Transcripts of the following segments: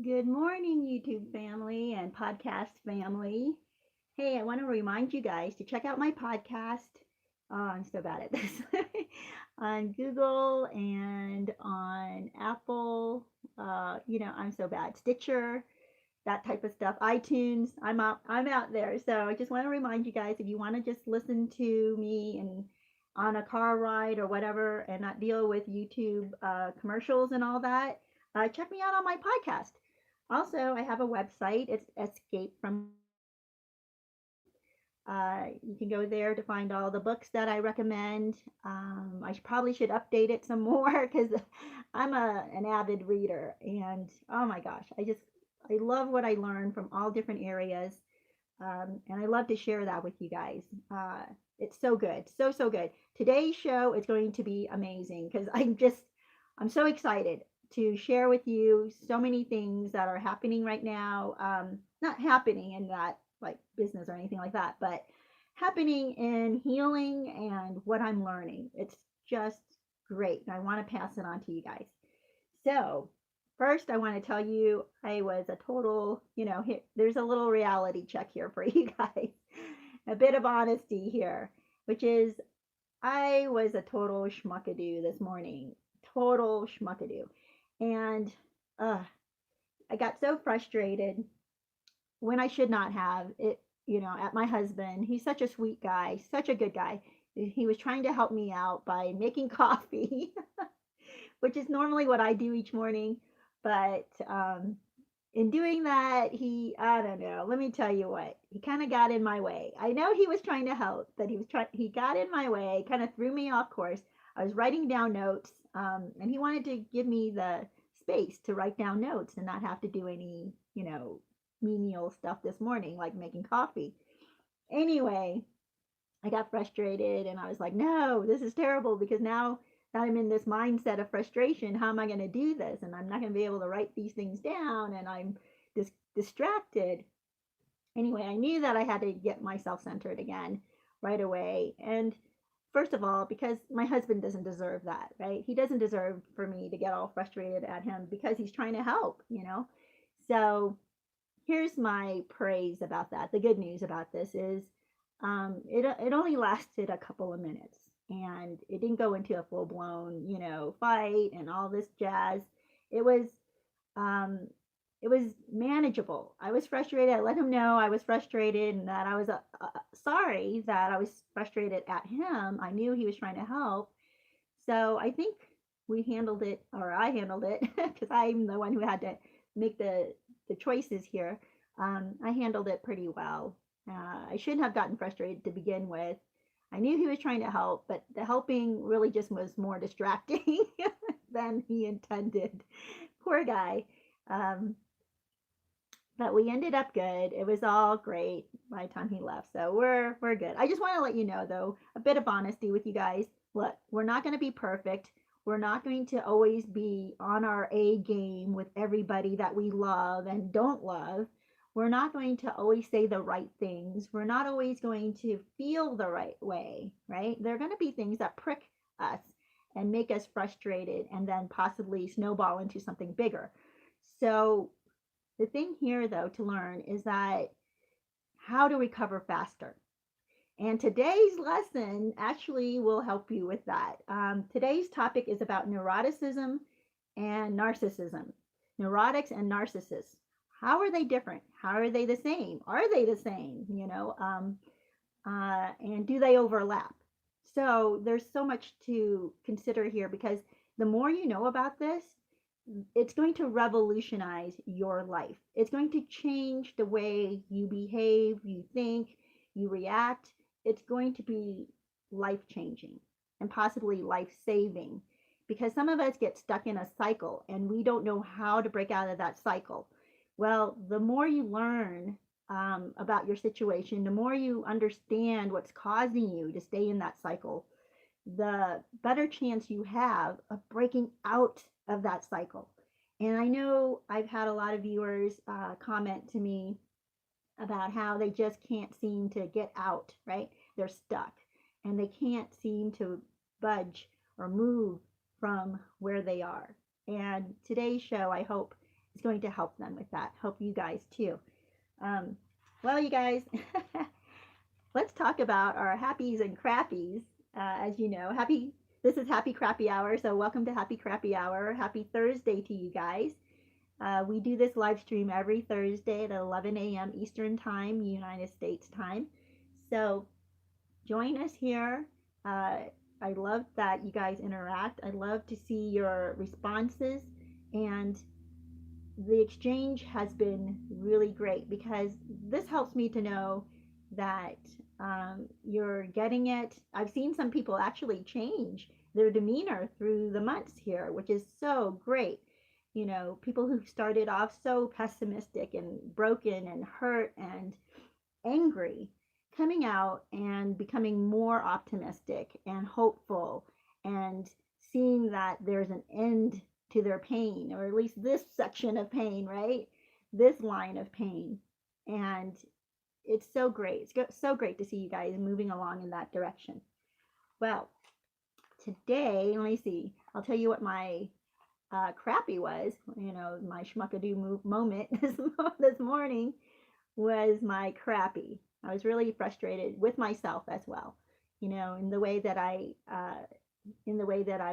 Good morning, YouTube family and podcast family. Hey, I want to remind you guys to check out my podcast. Oh, I'm so bad at this. On Google and on Apple. I'm so bad. Stitcher, that type of stuff. iTunes. I'm out there. So I just want to remind you guys if you want to just listen to me and on a car ride or whatever and not deal with YouTube commercials and all that, check me out on my podcast. Also, I have a website. It's escapefromnarcissism.com. You can go there to find all the books that I recommend. I probably should update it some more because I'm an avid reader, and oh my gosh, I love what I learn from all different areas, and I love to share that with you guys. It's so good, so good. Today's show is going to be amazing because I'm so excited to share with you so many things that are happening right now. Not happening in that like business or anything like that, but happening in healing and what I'm learning. It's just great. And I want to pass it on to you guys. So, first, I want to tell you I was a total, there's a little reality check here for you guys. A bit of honesty here, which is I was a total schmuckadoo this morning. Total schmuckadoo. And uh, I got so frustrated when I should not have it, at my husband. He's such a sweet guy, such a good guy. He was trying to help me out by making coffee, which is normally what I do each morning. But in doing that, I don't know, let me tell you what, he kind of got in my way. I know he was trying to help, but he got in my way, kind of threw me off course. I was writing down notes, and he wanted to give me the space to write down notes and not have to do any, menial stuff this morning, like making coffee. Anyway, I got frustrated and I was like, no, this is terrible because now that I'm in this mindset of frustration, how am I going to do this? And I'm not going to be able to write these things down and I'm distracted. Anyway, I knew that I had to get myself centered again right away. And first of all, because my husband doesn't deserve that, right? He doesn't deserve for me to get all frustrated at him because he's trying to help. So here's my praise about that. The good news about this is it only lasted a couple of minutes and it didn't go into a full blown, fight and all this jazz. It was um, it was manageable. I was frustrated. I let him know I was frustrated and that I was sorry that I was frustrated at him. I knew he was trying to help. So I think we handled it, or I handled it, because I'm the one who had to make the choices here. I handled it pretty well. I shouldn't have gotten frustrated to begin with. I knew he was trying to help, but the helping really just was more distracting than he intended. Poor guy. Um, but we ended up good. It was all great by the time he left. So we're good. I just want to let you know though, a bit of honesty with you guys. Look, we're not going to be perfect. We're not going to always be on our A game with everybody that we love and don't love. We're not going to always say the right things. We're not always going to feel the right way, right? There are going to be things that prick us and make us frustrated and then possibly snowball into something bigger. So the thing here, though, to learn is that how to recover faster. And today's lesson actually will help you with that. Today's topic is about neuroticism and narcissism. Neurotics and narcissists. How are they different? How are they the same? Are they the same? And do they overlap? So there's so much to consider here because the more you know about this, it's going to revolutionize your life. It's going to change the way you behave, you think, you react. It's going to be life changing and possibly life saving because some of us get stuck in a cycle and we don't know how to break out of that cycle. Well, the more you learn about your situation, the more you understand what's causing you to stay in that cycle, the better chance you have of breaking out of that cycle. And I know I've had a lot of viewers comment to me about how they just can't seem to get out, right? They're stuck and they can't seem to budge or move from where they are. And today's show, I hope, is going to help them with that. Hope you guys too. Um, well, you guys, let's talk about our happies and crappies. As you know, this is Happy Crappy Hour, so welcome to Happy Crappy Hour. Happy Thursday to you guys. We do this live stream every Thursday at 11 a.m. Eastern Time, United States time. So join us here. I love that you guys interact. I love to see your responses, and the exchange has been really great because this helps me to know that you're getting it. I've seen some people actually change their demeanor through the months here, which is so great. You know, people who started off so pessimistic and broken and hurt and angry, coming out and becoming more optimistic and hopeful and seeing that there's an end to their pain, or at least this section of pain, right? This line of pain. And it's so great. It's so great to see you guys moving along in that direction. Well, today, let me see. I'll tell you what my crappy was. You know, my schmuckadoo moment this morning was my crappy. I was really frustrated with myself as well. You know, in the way that I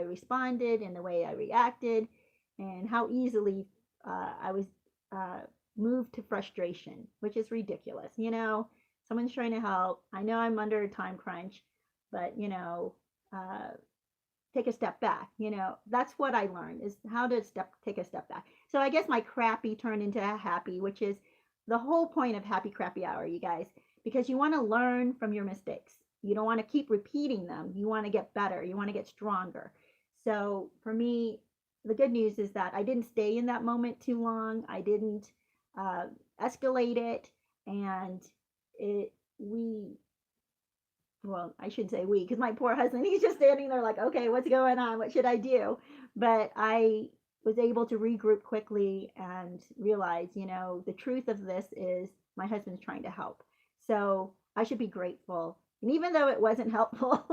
responded, in the way I reacted, and how easily I was moved to frustration, which is ridiculous. You know, someone's trying to help. I know I'm under a time crunch, but take a step back. You know, that's what I learned, is how to take a step back. So I guess my crappy turned into a happy, which is the whole point of Happy Crappy Hour, you guys, because you want to learn from your mistakes. You don't want to keep repeating them. You want to get better. You want to get stronger. So for me, the good news is that I didn't stay in that moment too long. I didn't escalate it. And well, I should say we, because my poor husband, he's just standing there like, okay, what's going on? What should I do? But I was able to regroup quickly and realize, you know, the truth of this is my husband's trying to help. So I should be grateful. And even though it wasn't helpful,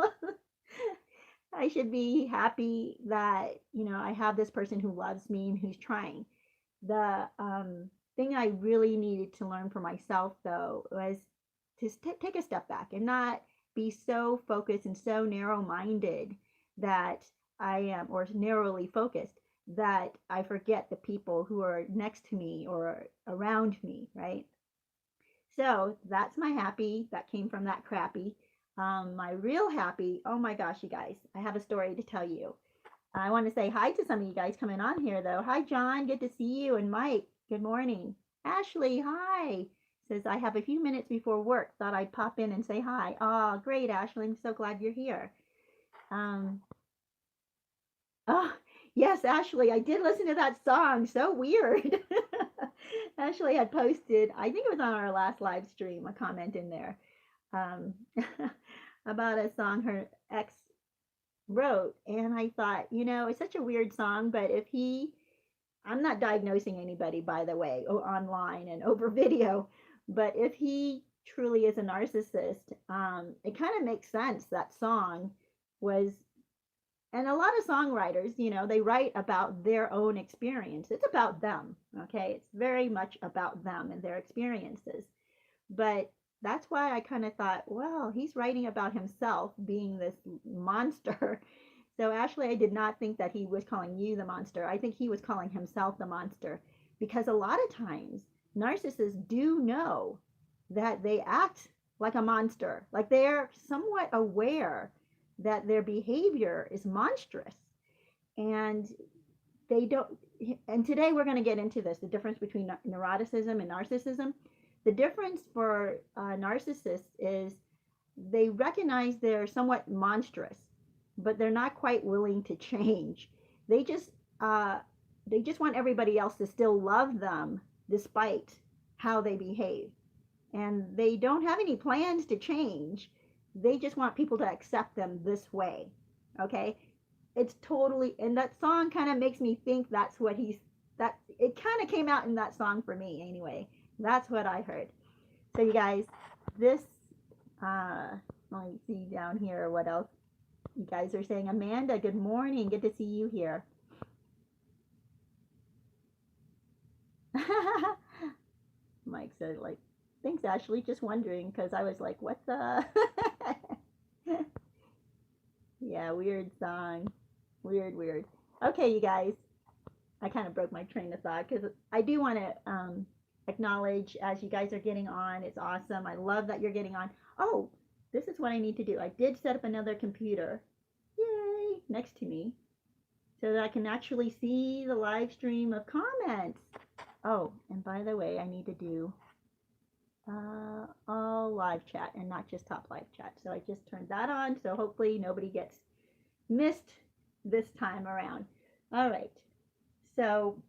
I should be happy that, you know, I have this person who loves me and who's trying. The thing I really needed to learn for myself, though, was to take a step back and not be so focused and so narrow-minded that I am, or narrowly focused, that I forget the people who are next to me or around me, right? So that's my happy. That came from that crappy. My real happy, oh my gosh, you guys, I have a story to tell you. I want to say hi to some of you guys coming on here, though. Hi, John. Good to see you. And Mike, good morning. Ashley, hi. Says, I have a few minutes before work. Thought I'd pop in and say hi. Oh, great, Ashley. I'm so glad you're here. Oh, yes, Ashley, I did listen to that song. So weird. Ashley had posted, I think it was on our last live stream, a comment in there about a song her ex wrote. And I thought, you know, it's such a weird song, but I'm not diagnosing anybody, by the way, online and over video, but if he truly is a narcissist, it kind of makes sense that song was. And a lot of songwriters, you know, they write about their own experience. It's about them, okay? It's very much about them and their experiences. But that's why I kind of thought, well, he's writing about himself being this monster. So Ashley, I did not think that he was calling you the monster. I think he was calling himself the monster, because a lot of times narcissists do know that they act like a monster, like they're somewhat aware that their behavior is monstrous, and they don't. And today we're going to get into this, the difference between neuroticism and narcissism. The difference for narcissists is they recognize they're somewhat monstrous, but they're not quite willing to change. They just want everybody else to still love them despite how they behave, and they don't have any plans to change. They just want people to accept them this way. Okay? It's totally, and that song kind of makes me think that's what it kind of came out in that song for me anyway. That's what I heard. So you guys, this, let me see down here what else you guys are saying. Amanda, good morning. Good to see you here. Mike said, like, thanks, Ashley. Just wondering, because I was like, what the? Yeah, weird song. Weird, weird. Okay, you guys. I kind of broke my train of thought because I do want to acknowledge as you guys are getting on. It's awesome. I love that you're getting on. Oh, this is what I need to do. I did set up another computer, yay, next to me so that I can actually see the live stream of comments. Oh, and by the way, I need to do all live chat and not just top live chat. So I just turned that on. So hopefully nobody gets missed this time around. All right. So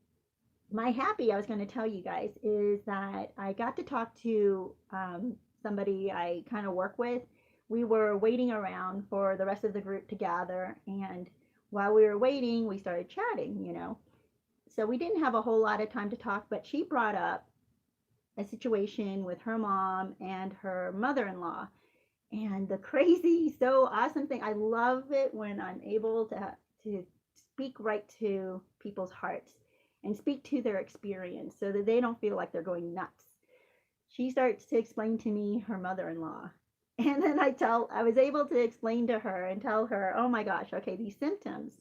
my happy I was going to tell you guys is that I got to talk to somebody I kind of work with. We were waiting around for the rest of the group to gather, and while we were waiting, we started chatting, you know. So we didn't have a whole lot of time to talk, but she brought up a situation with her mom and her mother-in-law. And the crazy, so awesome thing, I love it when I'm able to speak right to people's hearts and speak to their experience so that they don't feel like they're going nuts. She starts to explain to me her mother-in-law. And then I was able to explain to her and tell her, oh my gosh, okay, these symptoms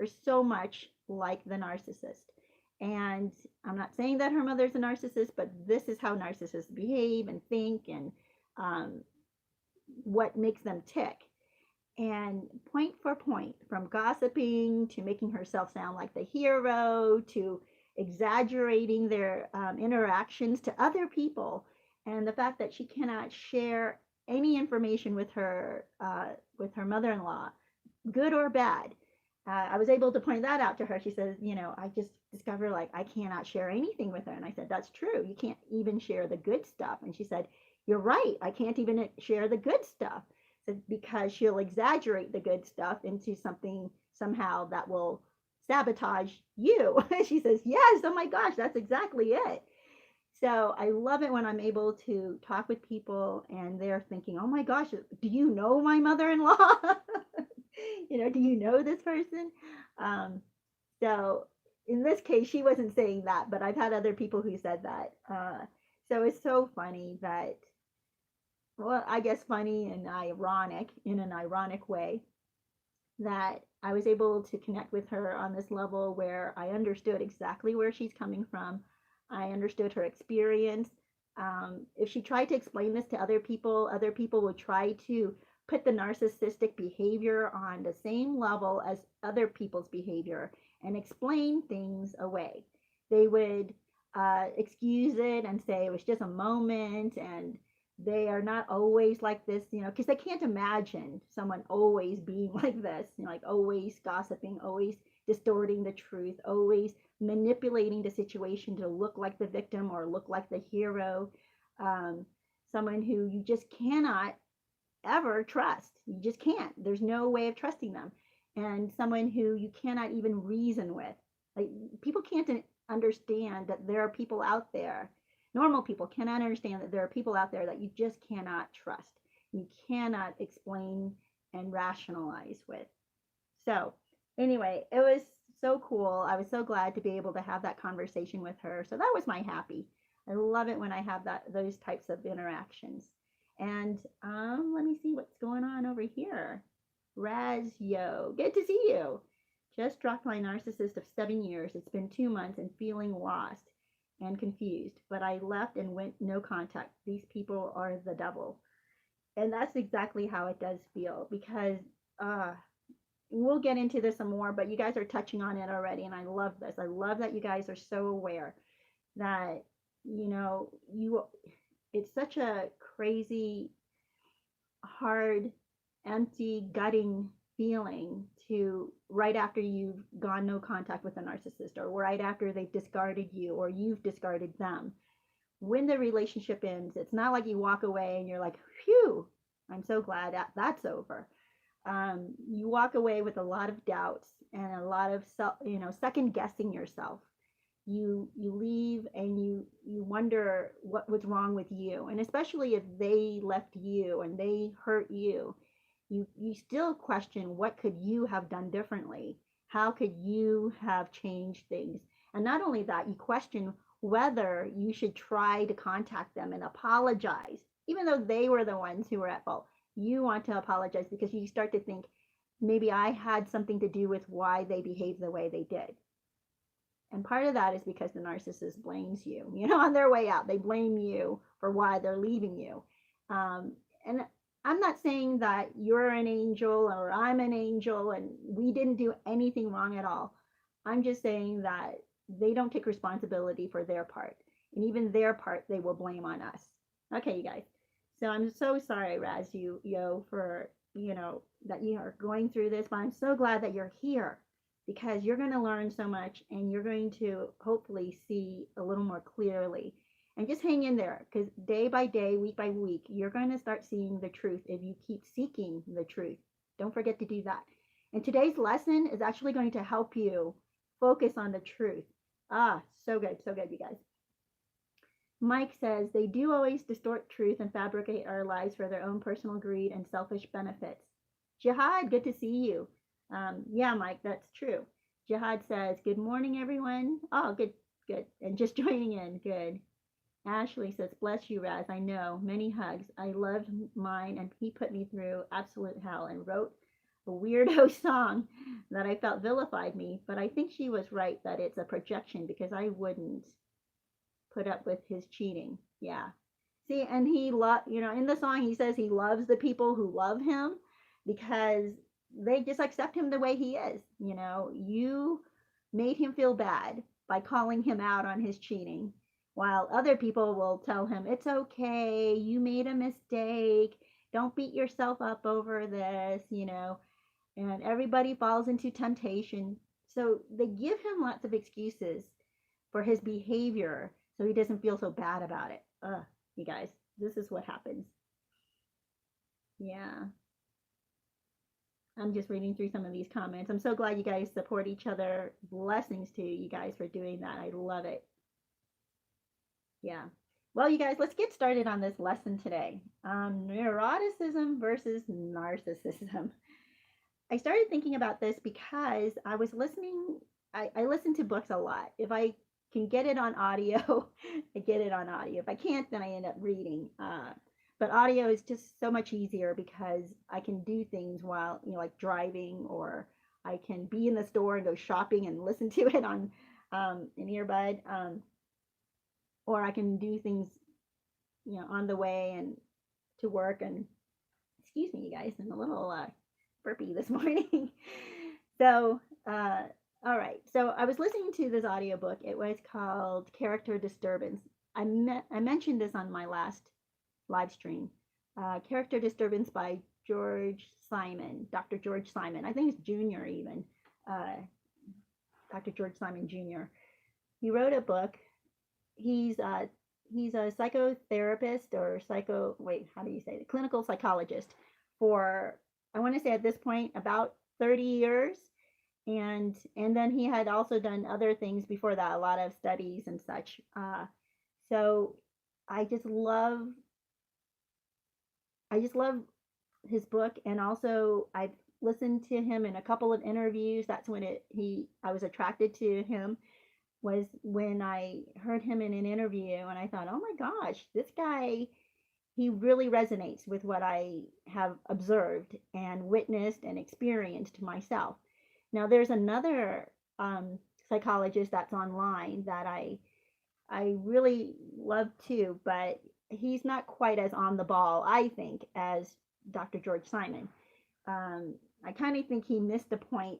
are so much like the narcissist. And I'm not saying that her mother's a narcissist, but this is how narcissists behave and think and what makes them tick. And point for point, from gossiping to making herself sound like the hero to exaggerating their interactions to other people, and the fact that she cannot share any information with her mother-in-law, good or bad. I was able to point that out to her. She says, you know, I just discovered like I cannot share anything with her. And I said, that's true. You can't even share the good stuff. And she said, you're right. I can't even share the good stuff because she'll exaggerate the good stuff into something somehow that will sabotage you. She says, yes, oh my gosh, that's exactly it. So I love it when I'm able to talk with people and they're thinking, oh my gosh, do you know my mother-in-law? You know, do you know this person? So in this case, she wasn't saying that, but I've had other people who said that. So it's so funny that, well, I guess funny and ironic in an ironic way that I was able to connect with her on this level where I understood exactly where she's coming from. I understood her experience. If she tried to explain this to other people would try to put the narcissistic behavior on the same level as other people's behavior and explain things away. They would excuse it and say it was just a moment and they are not always like this, you know, because they can't imagine someone always being like this, you know, like always gossiping, always distorting the truth, always manipulating the situation to look like the victim or look like the hero. Someone who you just cannot ever trust. You just can't. There's no way of trusting them. And someone who you cannot even reason with. Like people can't understand that there are people out there. Normal people cannot understand that there are people out there that you just cannot trust. You cannot explain and rationalize with. So anyway, it was so cool. I was so glad to be able to have that conversation with her. So that was my happy. I love it when I have those types of interactions. And let me see what's going on over here. Razio, good to see you. Just dropped my narcissist of 7 years. It's been 2 months and feeling lost and confused, but I left and went no contact. These people are the devil. And that's exactly how it does feel because we'll get into this some more, but you guys are touching on it already. And I love this. I love that you guys are so aware that, you know, it's such a crazy, hard, empty, gutting feeling to right after you've gone no contact with a narcissist or right after they've discarded you or you've discarded them. When the relationship ends, it's not like you walk away and you're like, phew, I'm so glad that's over. You walk away with a lot of doubts and a lot of second guessing yourself. You leave and you wonder what was wrong with you, and especially if they left you and they hurt you, you still question what could you have done differently, how could you have changed things, and not only that, you question whether you should try to contact them and apologize, even though they were the ones who were at fault. You want to apologize because you start to think, maybe I had something to do with why they behaved the way they did. And part of that is because the narcissist blames you, on their way out. They blame you for why they're leaving you. And I'm not saying that you're an angel or I'm an angel and we didn't do anything wrong at all. I'm just saying that they don't take responsibility for their part. And even their part, they will blame on us. Okay, you guys. So I'm so sorry, Raz, for, that you are going through this, but I'm so glad that you're here because you're going to learn so much and you're going to hopefully see a little more clearly. And just hang in there because day by day, week by week, you're going to start seeing the truth if you keep seeking the truth. Don't forget to do that. And today's lesson is actually going to help you focus on the truth. So good, you guys. Mike says they do always distort truth and fabricate our lives for their own personal greed and selfish benefits. Jihad, good to see you. Yeah, Mike, that's true. Jihad says, good morning, everyone. Oh, good. And just joining in, good. Ashley says, bless you, Raz. I know. Many hugs. I loved mine, and he put me through absolute hell and wrote a weirdo song that I felt vilified me. But I think she was right that it's a projection because I wouldn't put up with his cheating. Yeah. See, and in the song, he says he loves the people who love him because they just accept him the way he is. You made him feel bad by calling him out on his cheating, while other people will tell him, it's okay, you made a mistake, don't beat yourself up over this, and everybody falls into temptation. So they give him lots of excuses for his behavior so he doesn't feel so bad about it. You guys, this is what happens. Yeah. I'm just reading through some of these comments. I'm so glad you guys support each other. Blessings to you guys for doing that. I love it. Yeah. Well, you guys, let's get started on this lesson today. Neuroticism versus narcissism. I started thinking about this because I was listening. I listen to books a lot. If I can get it on audio, I get it on audio. If I can't, then I end up reading. But audio is just so much easier because I can do things while, like driving, or I can be in the store and go shopping and listen to it on an earbud. Or I can do things, on the way and to work. And excuse me, you guys, I'm a little burpy this morning. So, all right. So I was listening to this audiobook. It was called Character Disturbance. I mentioned this on my last live stream. Character Disturbance by George Simon, Dr. George Simon. I think it's Junior even. Dr. George Simon Jr. He wrote a book. He's a psychotherapist or clinical psychologist for, I want to say at this point, about 30 years. And then he had also done other things before that, a lot of studies and such. So I just love his book, and also I've listened to him in a couple of interviews. That's when I was attracted to him, was when I heard him in an interview, and I thought, oh my gosh, this guy, he really resonates with what I have observed and witnessed and experienced myself. Now, there's another psychologist that's online that I really love too, but he's not quite as on the ball, I think, as Dr. George Simon. I kind of think he missed the point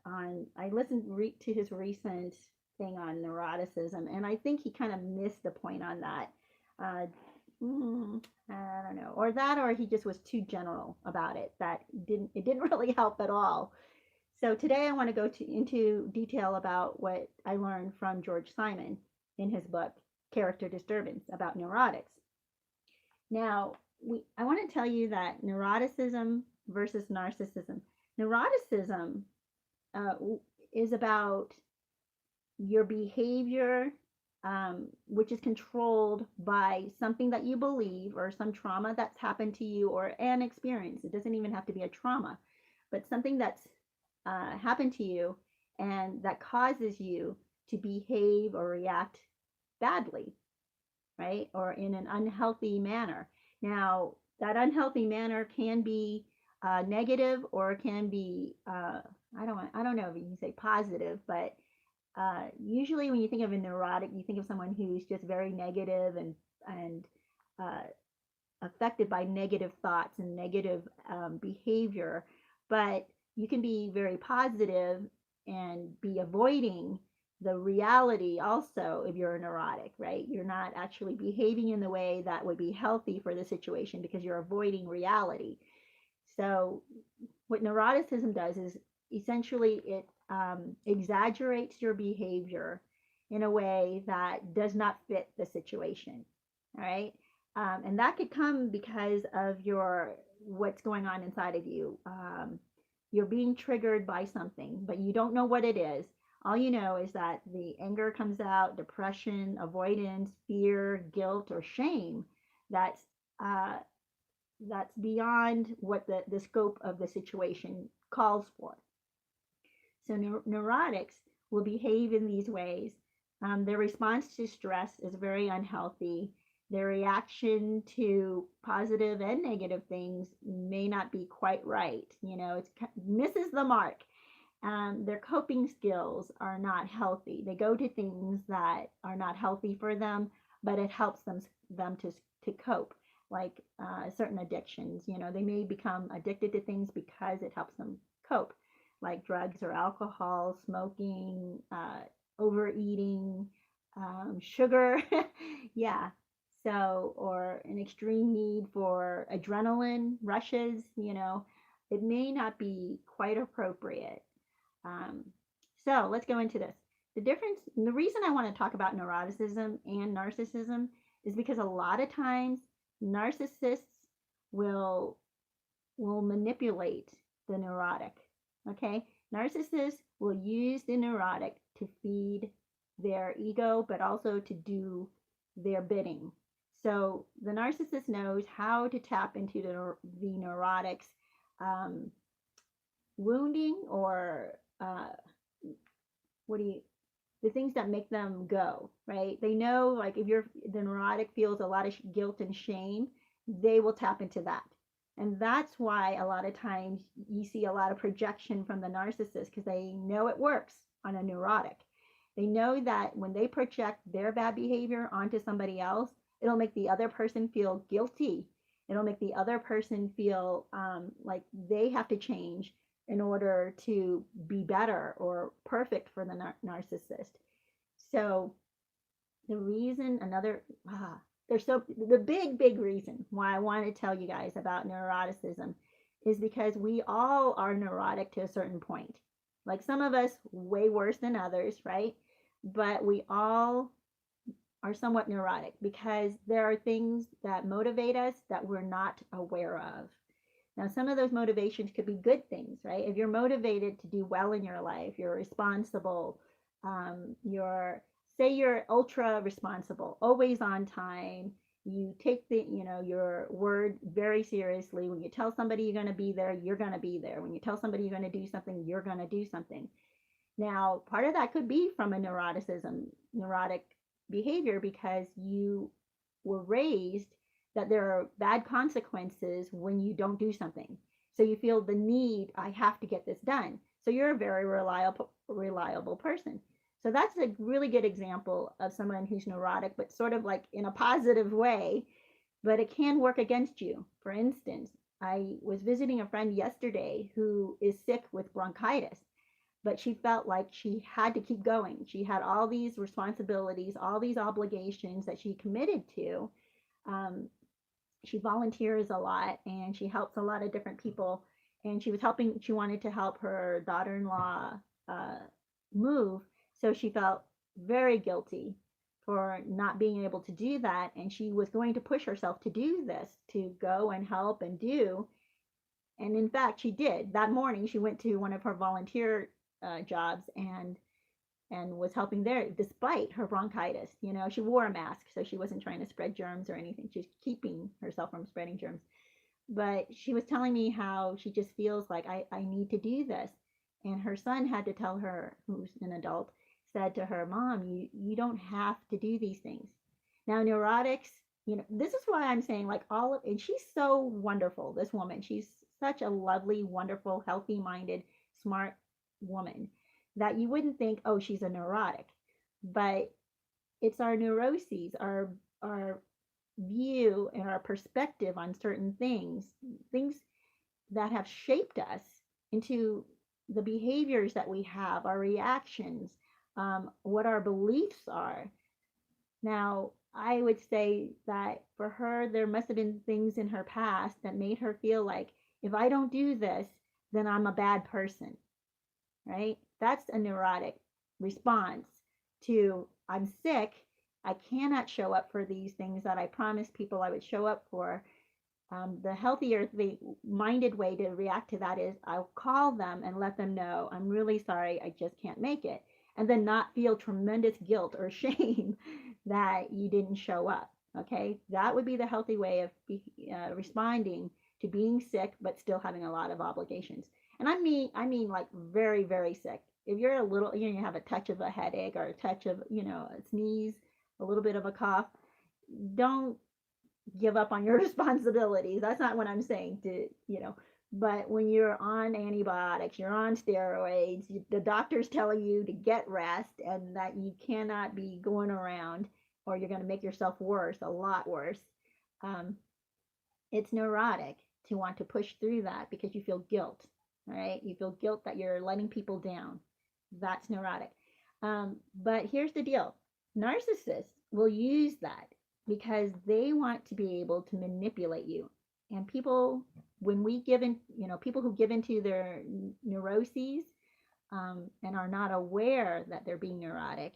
I listened to his recent thing on Neuroticism, and I think he kind of missed the point on that. I don't know, or he just was too general about it. It didn't really help at all. So today I want to go into detail about what I learned from George Simon in his book, Character Disturbance, about neurotics. Now, I want to tell you that neuroticism versus narcissism. Neuroticism is about your behavior, which is controlled by something that you believe or some trauma that's happened to you or an experience. It doesn't even have to be a trauma, but something that's happened to you and that causes you to behave or react badly, right? Or in an unhealthy manner. Now, that unhealthy manner can be negative, or it can be I don't know if you can say positive, but usually when you think of a neurotic, you think of someone who's just very negative and uh, affected by negative thoughts and negative behavior. But you can be very positive and be avoiding the reality also if you're a neurotic, right? You're not actually behaving in the way that would be healthy for the situation because you're avoiding reality. So what neuroticism does is essentially it exaggerates your behavior in a way that does not fit the situation. All right. And that could come because of your what's going on inside of you. You're being triggered by something, but you don't know what it is. All you know is that the anger comes out, depression, avoidance, fear, guilt, or shame. That's uh, that's beyond what the scope of the situation calls for. So neurotics will behave in these ways. Their response to stress is very unhealthy. Their reaction to positive and negative things may not be quite right. You know, it misses the mark. Their coping skills are not healthy. They go to things that are not healthy for them, but it helps them to cope, like certain addictions. You know, they may become addicted to things because it helps them cope, like drugs or alcohol, smoking, overeating, sugar. Yeah. So, or an extreme need for adrenaline rushes, you know, it may not be quite appropriate. um, so let's go into this. The difference, the reason I want to talk about neuroticism and narcissism is because a lot of times narcissists will will manipulate the neurotic. Okay, narcissists will use the neurotic to feed their ego, but also to do their bidding. So the narcissist knows how to tap into the neurotics um, wounding or what do you the things that make them go, right? They know, like, if you're the neurotic feels a lot of guilt and shame, they will tap into that. And that's why a lot of times you see a lot of projection from the narcissist, because they know it works on a neurotic. They know that when they project their bad behavior onto somebody else, it'll make the other person feel guilty. It'll make the other person feel like they have to change in order to be better or perfect for the narcissist. So the reason, another, there's so the big reason why I want to tell you guys about neuroticism is because we all are neurotic to a certain point. Like some of us way worse than others, right? But we all are somewhat neurotic because there are things that motivate us that we're not aware of. Now, some of those motivations could be good things, right? If you're motivated to do well in your life, you're responsible, you're, say you're ultra responsible, always on time, you take your word very seriously. When you tell somebody you're going to be there, you're going to be there. When you tell somebody you're going to do something, you're going to do something. Now, part of that could be from a neurotic behavior, because you were raised that there are bad consequences when you don't do something. So you feel the need, I have to get this done. So you're a very reliable person. So that's a really good example of someone who's neurotic, but sort of like in a positive way, but it can work against you. For instance, I was visiting a friend yesterday who is sick with bronchitis, but she felt like she had to keep going. She had all these responsibilities, all these obligations that she committed to. Um, she volunteers a lot and she helps a lot of different people. And she wanted to help her daughter in law uh, move. So she felt very guilty for not being able to do that. And she was going to push herself to do this, to go and help and do. And in fact, she did. That morning, she went to one of her volunteer jobs and was helping there despite her bronchitis. You know, she wore a mask, so she wasn't trying to spread germs or anything. She's keeping herself from spreading germs. But she was telling me how she just feels like I need to do this. And her son had to tell her, who's an adult, said to her, Mom, you don't have to do these things. Now, neurotics, this is why I'm saying, like, and she's so wonderful, this woman. She's such a lovely, wonderful, healthy minded, smart woman that you wouldn't think, oh, she's a neurotic. But it's our neuroses, our view and our perspective on certain things that have shaped us into the behaviors that we have, our reactions, what our beliefs are. Now, I would say that for her, there must have been things in her past that made her feel like, if I don't do this, then I'm a bad person, right? That's a neurotic response to, I'm sick. I cannot show up for these things that I promised people I would show up for. The healthier, the minded way to react to that is I'll call them and let them know, I'm really sorry, I just can't make it. And then not feel tremendous guilt or shame that you didn't show up. Okay, that would be the healthy way of responding to being sick, but still having a lot of obligations. And I mean like very, very sick. If you're a little, you have a touch of a headache or a touch of, a sneeze, a little bit of a cough, don't give up on your responsibilities. That's not what I'm saying but when you're on antibiotics, you're on steroids, the doctor's telling you to get rest and that you cannot be going around or you're going to make yourself worse, a lot worse. It's neurotic to want to push through that because you feel guilt, right? You feel guilt that you're letting people down. That's neurotic. But here's the deal. Narcissists will use that because they want to be able to manipulate you. And people, when we give in, people who give into their neuroses and are not aware that they're being neurotic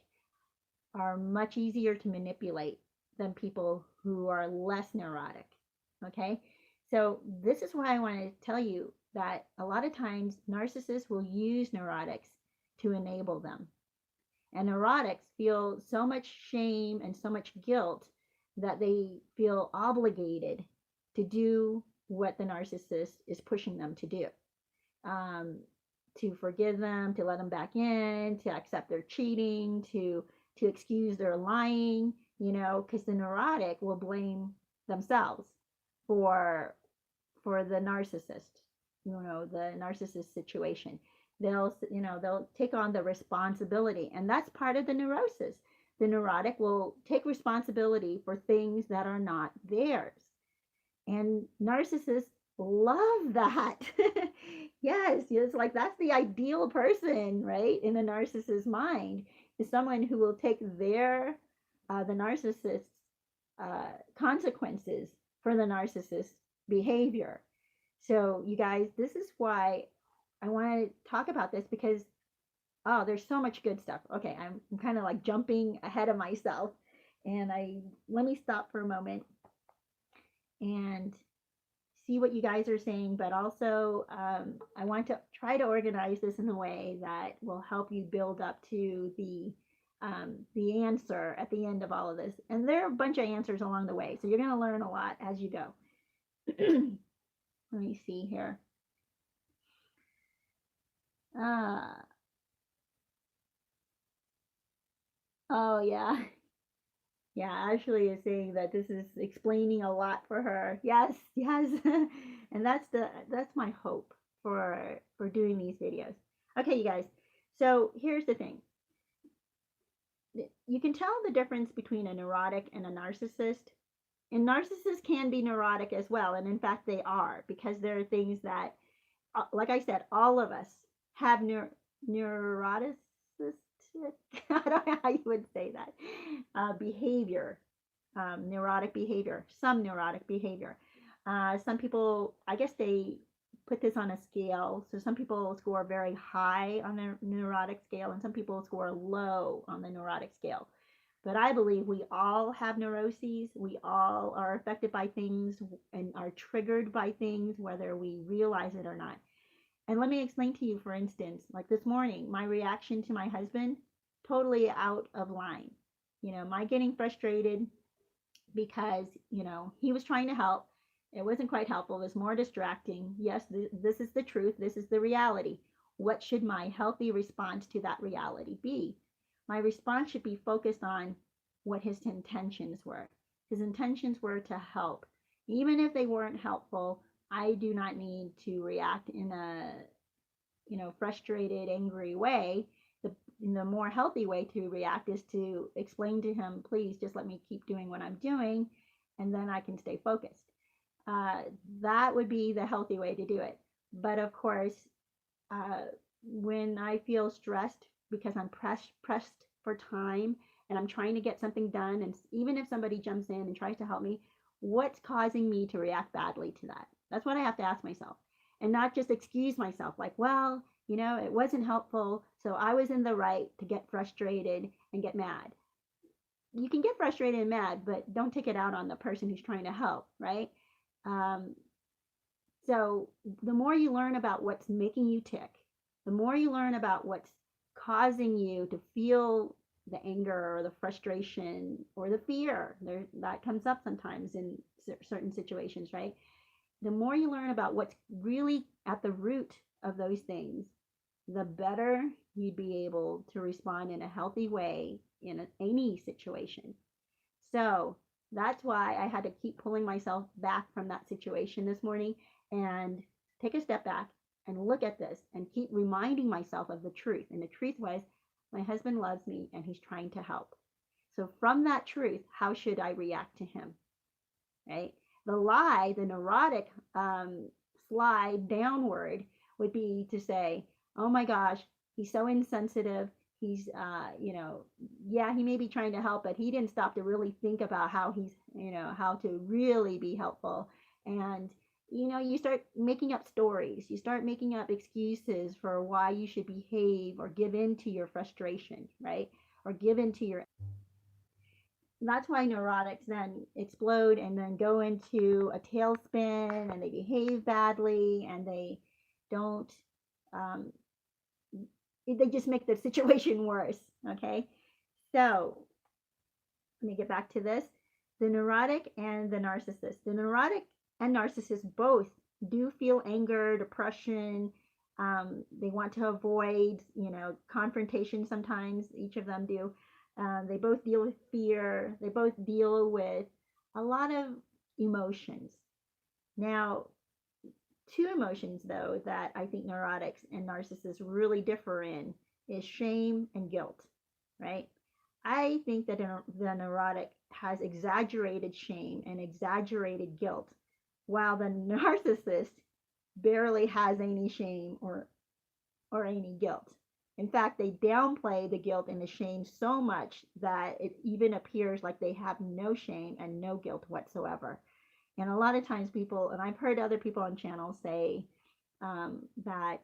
are much easier to manipulate than people who are less neurotic. Okay? So this is why I want to tell you that a lot of times narcissists will use neurotics to enable them. And neurotics feel so much shame and so much guilt that they feel obligated to do what the narcissist is pushing them to do. To forgive them, to let them back in, to accept their cheating, to excuse their lying, because the neurotic will blame themselves for the narcissist, the narcissist situation. They'll take on the responsibility, and that's part of the neurosis. The neurotic will take responsibility for things that are not theirs. And narcissists love that. Yes, it's like that's the ideal person, right? In a narcissist's mind is someone who will take the narcissist's consequences for the narcissist's behavior. So you guys, this is why I want to talk about this because there's so much good stuff. Okay, I'm kind of like jumping ahead of myself, and let me stop for a moment and see what you guys are saying, but also I want to try to organize this in a way that will help you build up to the answer at the end of all of this. And there are a bunch of answers along the way, so you're going to learn a lot as you go. Let me see here. Oh yeah. Yeah, Ashley is saying that this is explaining a lot for her. Yes, yes. And that's my hope for doing these videos. Okay, you guys. So here's the thing. You can tell the difference between a neurotic and a narcissist. And narcissists can be neurotic as well. And in fact, they are, because there are things that, like I said, all of us have neuroticism. I don't know how you would say that. Behavior, neurotic behavior, some neurotic behavior. Some people, I guess they put this on a scale. So some people score very high on the neurotic scale, and some people score low on the neurotic scale. But I believe we all have neuroses. We all are affected by things and are triggered by things, whether we realize it or not. And let me explain to you, for instance, like this morning, my reaction to my husband, totally out of line. My getting frustrated because, he was trying to help. It wasn't quite helpful. It was more distracting. Yes, this is the truth. This is the reality. What should my healthy response to that reality be? my response should be focused on what his intentions were. His intentions were to help. Even if they weren't helpful, I do not need to react in a, frustrated, angry way. The more healthy way to react is to explain to him, please just let me keep doing what I'm doing, and then I can stay focused. Uh, that would be the healthy way to do it. But of course, uh, when I feel stressed because I'm pressed for time and I'm trying to get something done, and even if somebody jumps in and tries to help me, what's causing me to react badly to that? That's what I have to ask myself, and not just excuse myself like, well, it wasn't helpful, so I was in the right to get frustrated and get mad. You can get frustrated and mad, but don't take it out on the person who's trying to help, right? Um, so the more you learn about what's making you tick, the more you learn about what's causing you to feel the anger or the frustration or the fear that comes up sometimes in certain situations, right? The more you learn about what's really at the root of those things, the better you'd be able to respond in a healthy way in any situation. So that's why I had to keep pulling myself back from that situation this morning and take a step back and look at this and keep reminding myself of the truth. And the truth was, my husband loves me and he's trying to help. So from that truth, how should I react to him? Right? The lie, the neurotic slide downward would be to say, oh my gosh, he's so insensitive. He's, yeah, he may be trying to help, but he didn't stop to really think about how how to really be helpful. And, you start making up stories. You start making up excuses for why you should behave or give in to your frustration, right? Or give in to your. That's why neurotics then explode and then go into a tailspin and they behave badly and they don't, um, they just make the situation worse. Okay. So let me get back to this. The neurotic and the narcissist. The neurotic and narcissist both do feel anger, depression. They want to avoid, confrontation sometimes. Each of them do. They both deal with fear. They both deal with a lot of emotions. Now, two emotions, though, that I think neurotics and narcissists really differ in is shame and guilt, right? I think that the neurotic has exaggerated shame and exaggerated guilt, while the narcissist barely has any shame or any guilt. In fact, they downplay the guilt and the shame so much that it even appears like they have no shame and no guilt whatsoever. And a lot of times people, and I've heard other people on channels say that,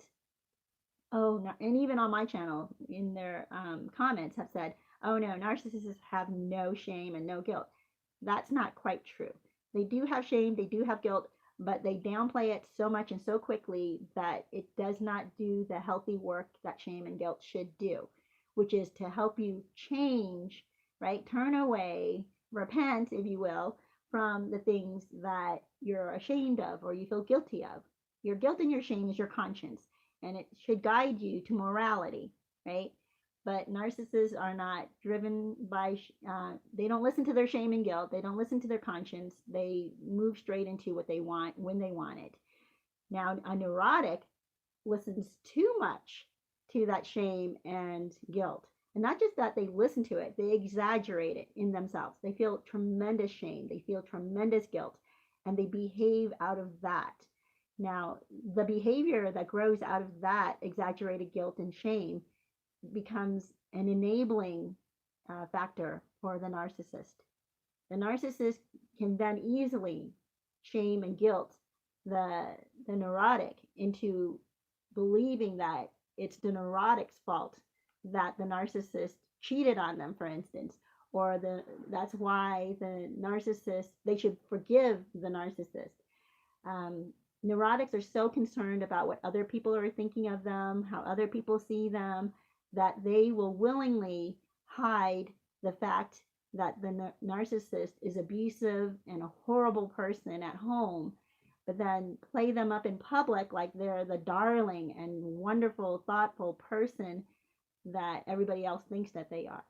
oh, no, and even on my channel in their comments have said, oh no, narcissists have no shame and no guilt. That's not quite true. They do have shame, they do have guilt, but they downplay it so much and so quickly that it does not do the healthy work that shame and guilt should do, which is to help you change, right? Turn away, repent, if you will, from the things that you're ashamed of or you feel guilty of. Your guilt and your shame is your conscience, and it should guide you to morality, right? But narcissists are not driven by, they don't listen to their shame and guilt. They don't listen to their conscience. They move straight into what they want when they want it. Now, a neurotic listens too much to that shame and guilt. And not just that they listen to it, they exaggerate it in themselves. They feel tremendous shame. They feel tremendous guilt. And they behave out of that. Now, the behavior that grows out of that exaggerated guilt and shame becomes an enabling factor for the narcissist. The narcissist can then easily shame and guilt the neurotic into believing that it's the neurotic's fault that the narcissist cheated on them, for instance, or that's why the narcissist, they should forgive the narcissist. Neurotics are so concerned about what other people are thinking of them, how other people see them, that they will willingly hide the fact that the narcissist is abusive and a horrible person at home, but then play them up in public like they're the darling and wonderful, thoughtful person that everybody else thinks that they are.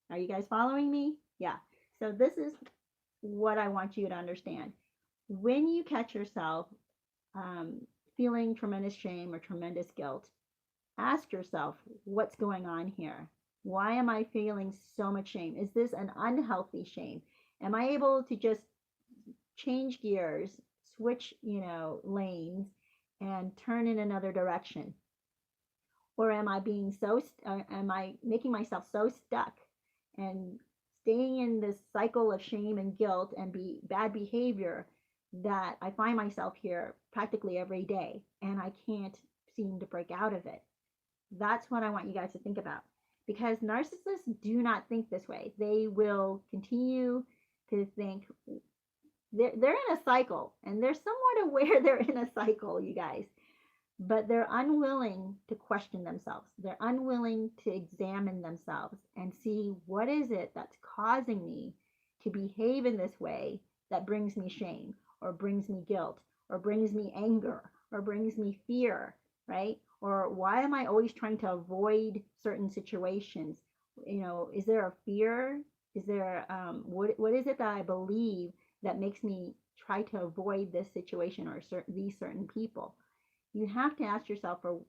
Are you guys following me? Yeah. So this is what I want you to understand. When you catch yourself um, feeling tremendous shame or tremendous guilt, ask yourself, what's going on here? Why am I feeling so much shame? Is this an unhealthy shame? Am I able to just change gears, switch, lanes, and turn in another direction? Or am I being so, am I making myself so stuck and staying in this cycle of shame and guilt and bad behavior that I find myself here practically every day and I can't seem to break out of it? That's what I want you guys to think about. Because narcissists do not think this way. They will continue to think they're in a cycle, and they're somewhat aware they're in a cycle, you guys, but they're unwilling to question themselves. They're unwilling to examine themselves and see, what is it that's causing me to behave in this way that brings me shame or brings me guilt or brings me anger or brings me fear, right? Or why am I always trying to avoid certain situations? Is there a fear? Is there what is it that I believe that makes me try to avoid this situation or these certain people? You have to ask yourself for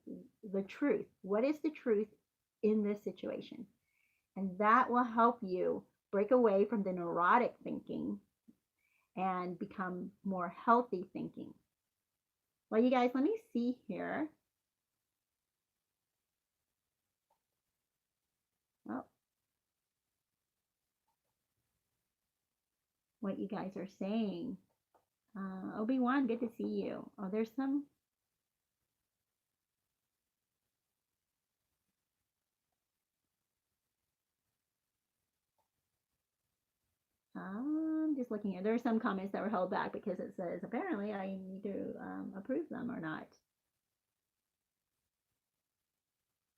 the truth. What is the truth in this situation? And that will help you break away from the neurotic thinking and become more healthy thinking. Well, you guys, let me see here. Oh, what you guys are saying. Obi-Wan, good to see you. Oh, there's some. I'm just looking at. There are some comments that were held back because it says apparently I need to approve them or not.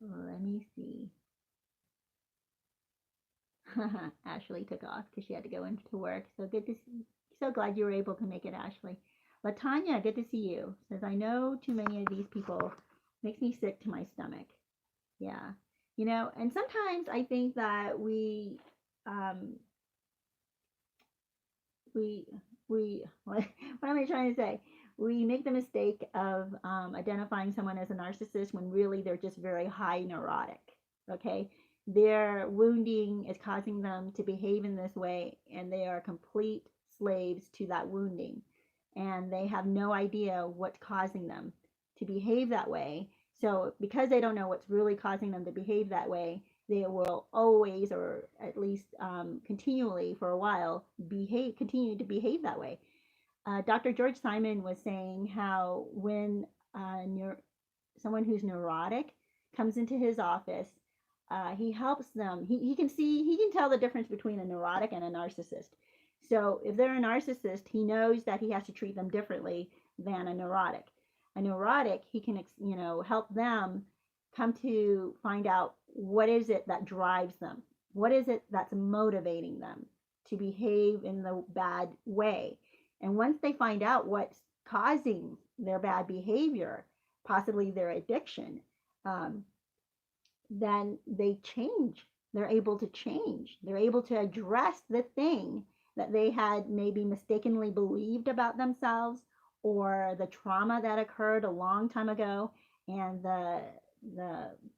Let me see. Ashley took off because she had to go into work. So good to see. So glad you were able to make it, Ashley. Latanya, good to see you. Says, I know too many of these people makes me sick to my stomach. Yeah. And sometimes I think that um, we, what am I trying to say? We make the mistake of identifying someone as a narcissist when really they're just very high neurotic. Okay. Their wounding is causing them to behave in this way, and they are complete slaves to that wounding. And they have no idea what's causing them to behave that way. So, because they don't know what's really causing them to behave that way, they will always, or at least continually for a while, continue to behave that way. Dr. George Simon was saying how when someone who's neurotic comes into his office, he helps them. He can tell the difference between a neurotic and a narcissist. So if they're a narcissist, he knows that he has to treat them differently than a neurotic. A neurotic, he can help them come to find out what is it that drives them, what is it that's motivating them to behave in the bad way. And once they find out what's causing their bad behavior, possibly their addiction, then they change. They're able to change. They're able to address the thing that they had maybe mistakenly believed about themselves, or the trauma that occurred a long time ago, and the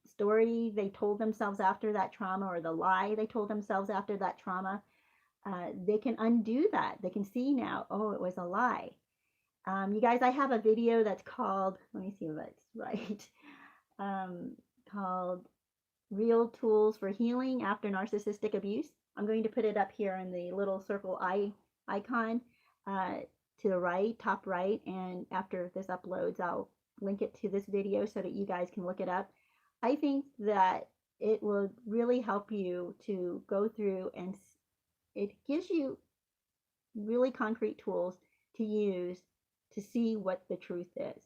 story they told themselves after that trauma, or the lie they told themselves after that trauma. They can undo that. They can see now, oh, it was a lie. You guys, I have a video that's called, let me see if that's right, called Real Tools for Healing After Narcissistic Abuse. I'm going to put it up here in the little circle icon to the right, top right, and after this uploads, I'll link it to this video so that you guys can look it up. I think that it will really help you to go through, and it gives you really concrete tools to use to see what the truth is.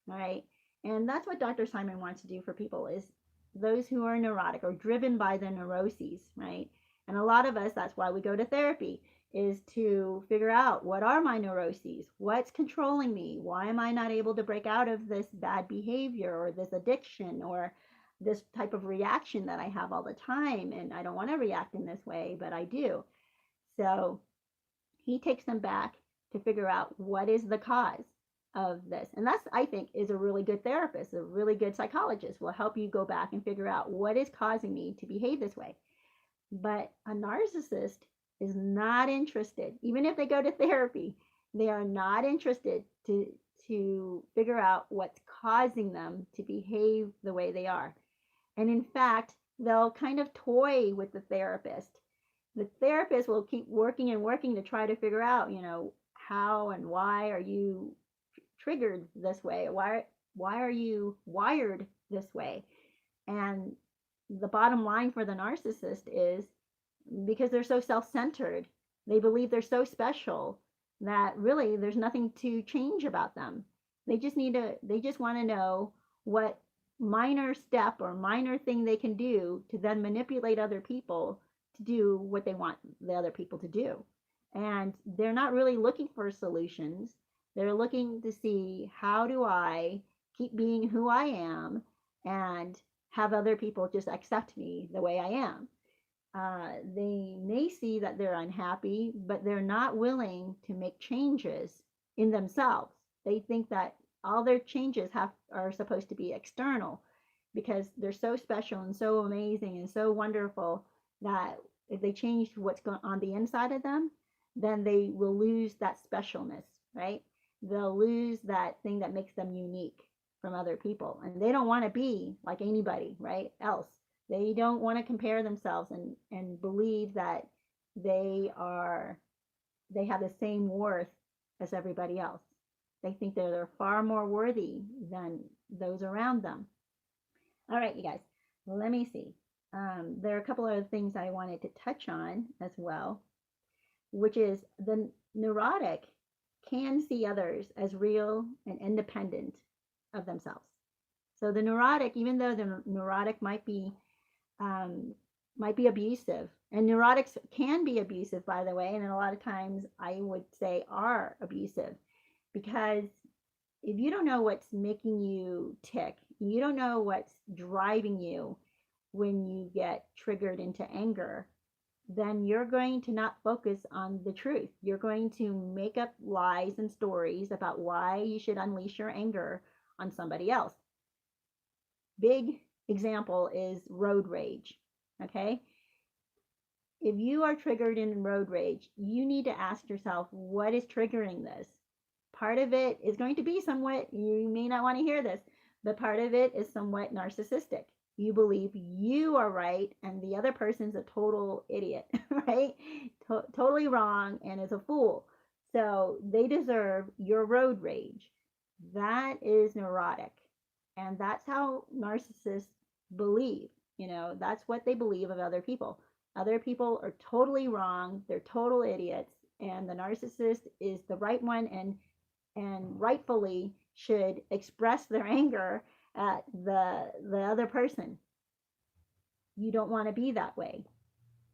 All right. And that's what Dr. Simon wants to do for people, is those who are neurotic or driven by the neuroses, right? And a lot of us, that's why we go to therapy, is to figure out, what are my neuroses? What's controlling me? Why am I not able to break out of this bad behavior or this addiction or this type of reaction that I have all the time, and I don't want to react in this way, but I do. So he takes them back to figure out what is the cause of this. And that's, I think, is a really good therapist, a really good psychologist will help you go back and figure out what is causing me to behave this way. But a narcissist is not interested, even if they go to therapy, they are not interested to figure out what's causing them to behave the way they are. And in fact, they'll kind of toy with the therapist. The therapist will keep working and working to try to figure out, how and why are you triggered this way? Why are you wired this way? And the bottom line for the narcissist is because they're so self-centered, they believe they're so special that really there's nothing to change about them. They just want to know what minor step or minor thing they can do to then manipulate other people to do what they want the other people to do. And they're not really looking for solutions. They're looking to see, how do I keep being who I am and have other people just accept me the way I am? They may see that they're unhappy, but they're not willing to make changes in themselves. They think that all their changes are supposed to be external because they're so special and so amazing and so wonderful that if they change what's going on the inside of them, then they will lose that specialness, right? They'll lose that thing that makes them unique from other people. And they don't want to be like anybody, right, else. They don't want to compare themselves and believe that they have the same worth as everybody else. They think they're far more worthy than those around them. All right, you guys, let me see. There are a couple of things I wanted to touch on as well, which is the neurotic can see others as real and independent of themselves. So the neurotic, even though the neurotic might be abusive, and neurotics can be abusive, by the way, and a lot of times I would say are abusive, because if you don't know what's making you tick, you don't know what's driving you when you get triggered into anger, then you're going to not focus on the truth. You're going to make up lies and stories about why you should unleash your anger on somebody else. Big example is road rage. Okay? If you are triggered in road rage, you need to ask yourself, what is triggering this? Part of it is going to be somewhat, you may not want to hear this, but part of it is somewhat narcissistic. You believe you are right and the other person's a total idiot, right? Totally wrong and is a fool. So they deserve your road rage. That is neurotic. And that's how narcissists believe. That's what they believe of other people. Other people are totally wrong. They're total idiots. And the narcissist is the right one and rightfully should express their anger at the other person. You don't want to be that way.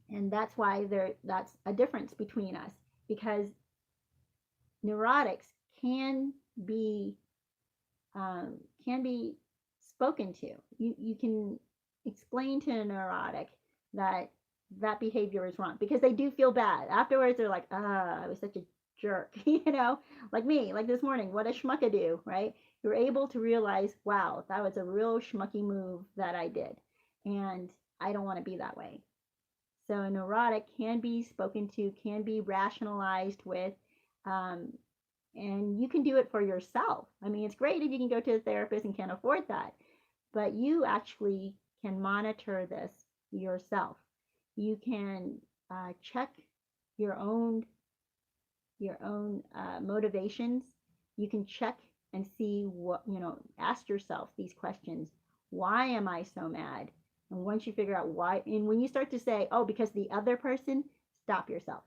And that's why that's a difference between us, because neurotics can be spoken to. You can explain to a neurotic that behavior is wrong, because they do feel bad afterwards. They're like, I was such a jerk, like me, like this morning, what a schmuckadoo, right? You're able to realize, wow, that was a real schmucky move that I did, and I don't want to be that way. So a neurotic can be spoken to, can be rationalized with, and you can do it for yourself. I mean, it's great if you can go to a therapist and can't afford that, but you actually can monitor this yourself. You can check your own motivations. You can check and see what, ask yourself these questions. Why am I so mad? And once you figure out why, and when you start to say, oh, because the other person, stop yourself.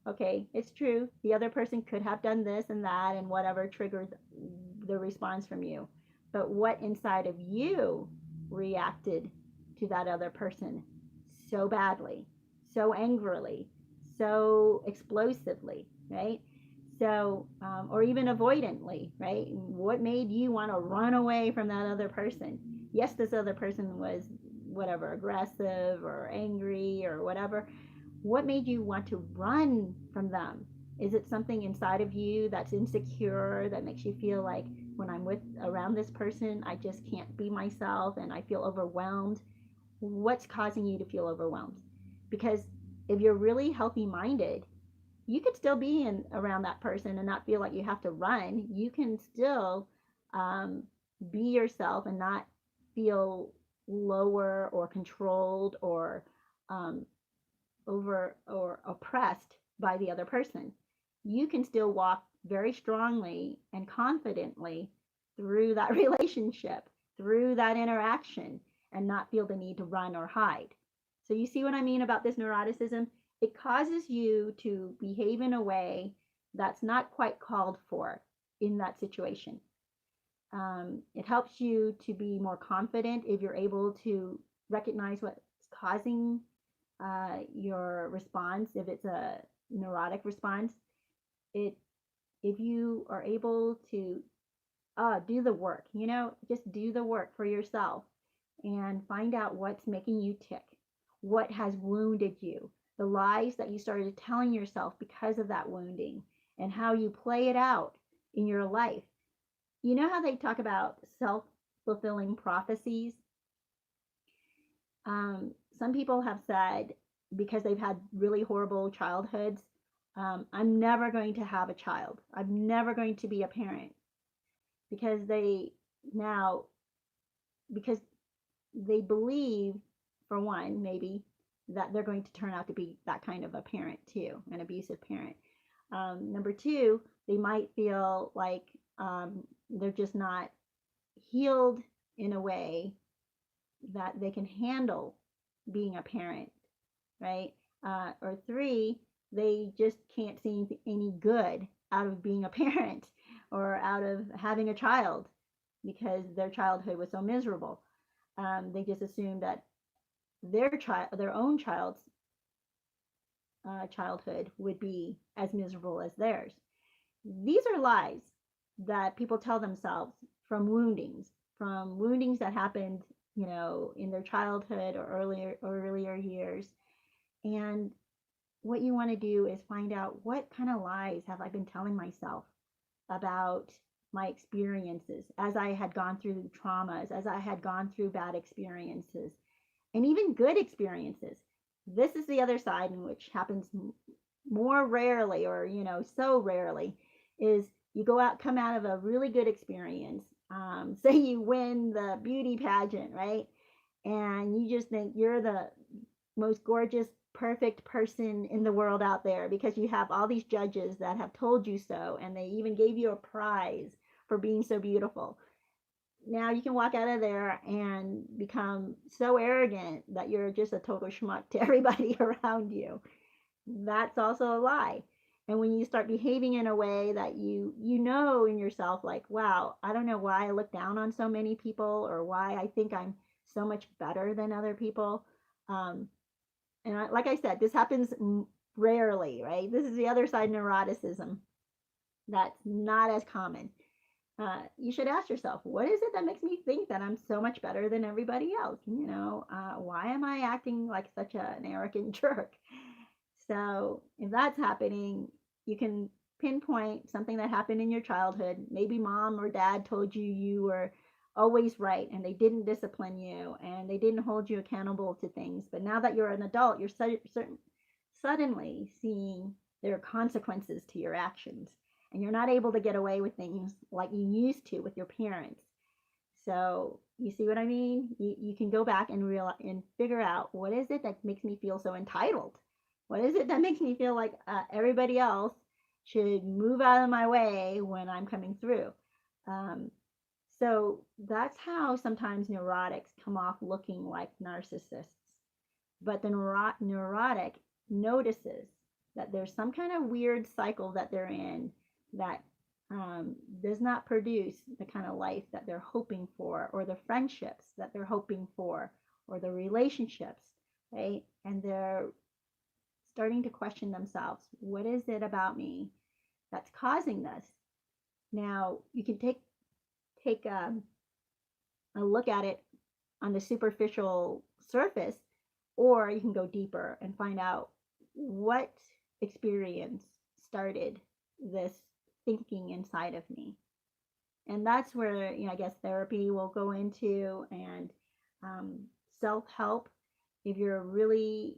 Okay, it's true. The other person could have done this and that and whatever triggered the response from you. But what inside of you reacted to that other person so badly, so angrily, so explosively, right? So, or even avoidantly, right? What made you want to run away from that other person? Yes, this other person was whatever, aggressive or angry or whatever. What made you want to run from them? Is it something inside of you that's insecure that makes you feel like when I'm with around this person, I just can't be myself and I feel overwhelmed? What's causing you to feel overwhelmed? Because if you're really healthy minded, you could still be in around that person and not feel like you have to run. You can still um, be yourself and not feel lower or controlled or um, over or oppressed by the other person. You can still walk very strongly and confidently through that relationship, through that interaction, and not feel the need to run or hide. So, you see what I mean about this neuroticism? It causes you to behave in a way that's not quite called for in that situation. It helps you to be more confident if you're able to recognize what's causing your response. If it's a neurotic response, it if you are able to do the work, just do the work for yourself and find out what's making you tick, what has wounded you, the lies that you started telling yourself because of that wounding, and how you play it out in your life. You know how they talk about self fulfilling prophecies? Some people have said, because they've had really horrible childhoods, I'm never going to have a child. I'm never going to be a parent because now, because they believe, for one, maybe, that they're going to turn out to be that kind of a parent too, an abusive parent. Number two, they might feel like they're just not healed in a way that they can handle being a parent, right? Or three, they just can't see any good out of being a parent or out of having a child because their childhood was so miserable. They just assume that their own child's childhood would be as miserable as theirs. These are lies that people tell themselves from woundings that happened, in their childhood or earlier years. And what you want to do is find out, what kind of lies have I been telling myself about my experiences as I had gone through traumas, as I had gone through bad experiences, and even good experiences. This is the other side, in which happens more rarely, or so rarely, is you come out of a really good experience. Say you win the beauty pageant, right? And you just think you're the most gorgeous, perfect person in the world out there because you have all these judges that have told you so, and they even gave you a prize for being so beautiful. Now you can walk out of there and become so arrogant that you're just a total schmuck to everybody around you. That's also a lie. And when you start behaving in a way that you know in yourself, like, wow, I don't know why I look down on so many people, or why I think I'm so much better than other people. Like I said, this happens rarely, right? This is the other side, neuroticism. That's not as common. You should ask yourself, what is it that makes me think that I'm so much better than everybody else? Why am I acting like such an arrogant jerk? So if that's happening, you can pinpoint something that happened in your childhood. Maybe mom or dad told you you were always right and they didn't discipline you and they didn't hold you accountable to things. But now that you're an adult, you're suddenly seeing there are consequences to your actions, and you're not able to get away with things like you used to with your parents. So you see what I mean? You can go back and figure out, what is it that makes me feel so entitled? What is it that makes me feel like everybody else should move out of my way when I'm coming through? So that's how sometimes neurotics come off looking like narcissists. But the neurotic notices that there's some kind of weird cycle that they're in that does not produce the kind of life that they're hoping for, or the friendships that they're hoping for, or the relationships, right? And they're starting to question themselves. What is it about me that's causing this? Now, you can take a look at it on the superficial surface, or you can go deeper and find out what experience started this thinking inside of me. And that's where, I guess therapy will go into, and um, self-help. If you're really,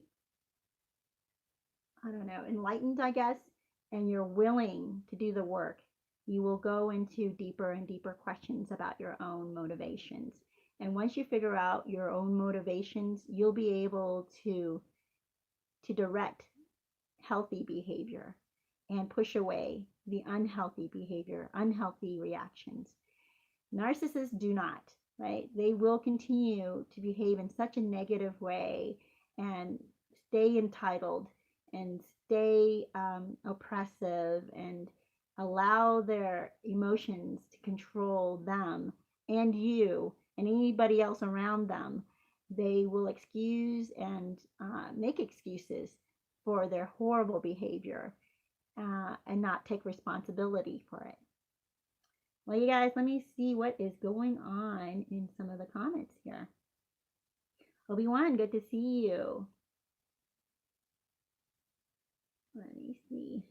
I don't know, enlightened, I guess, and you're willing to do the work, you will go into deeper and deeper questions about your own motivations. And once you figure out your own motivations, you'll be able to direct healthy behavior and push away the unhealthy behavior, unhealthy reactions. Narcissists do not, right? They will continue to behave in such a negative way and stay entitled and stay oppressive and allow their emotions to control them and you and anybody else around them. They will excuse and make excuses for their horrible behavior and not take responsibility for it. Well, you guys, let me see what is going on in some of the comments here. Obi-Wan, good to see you. Let me see.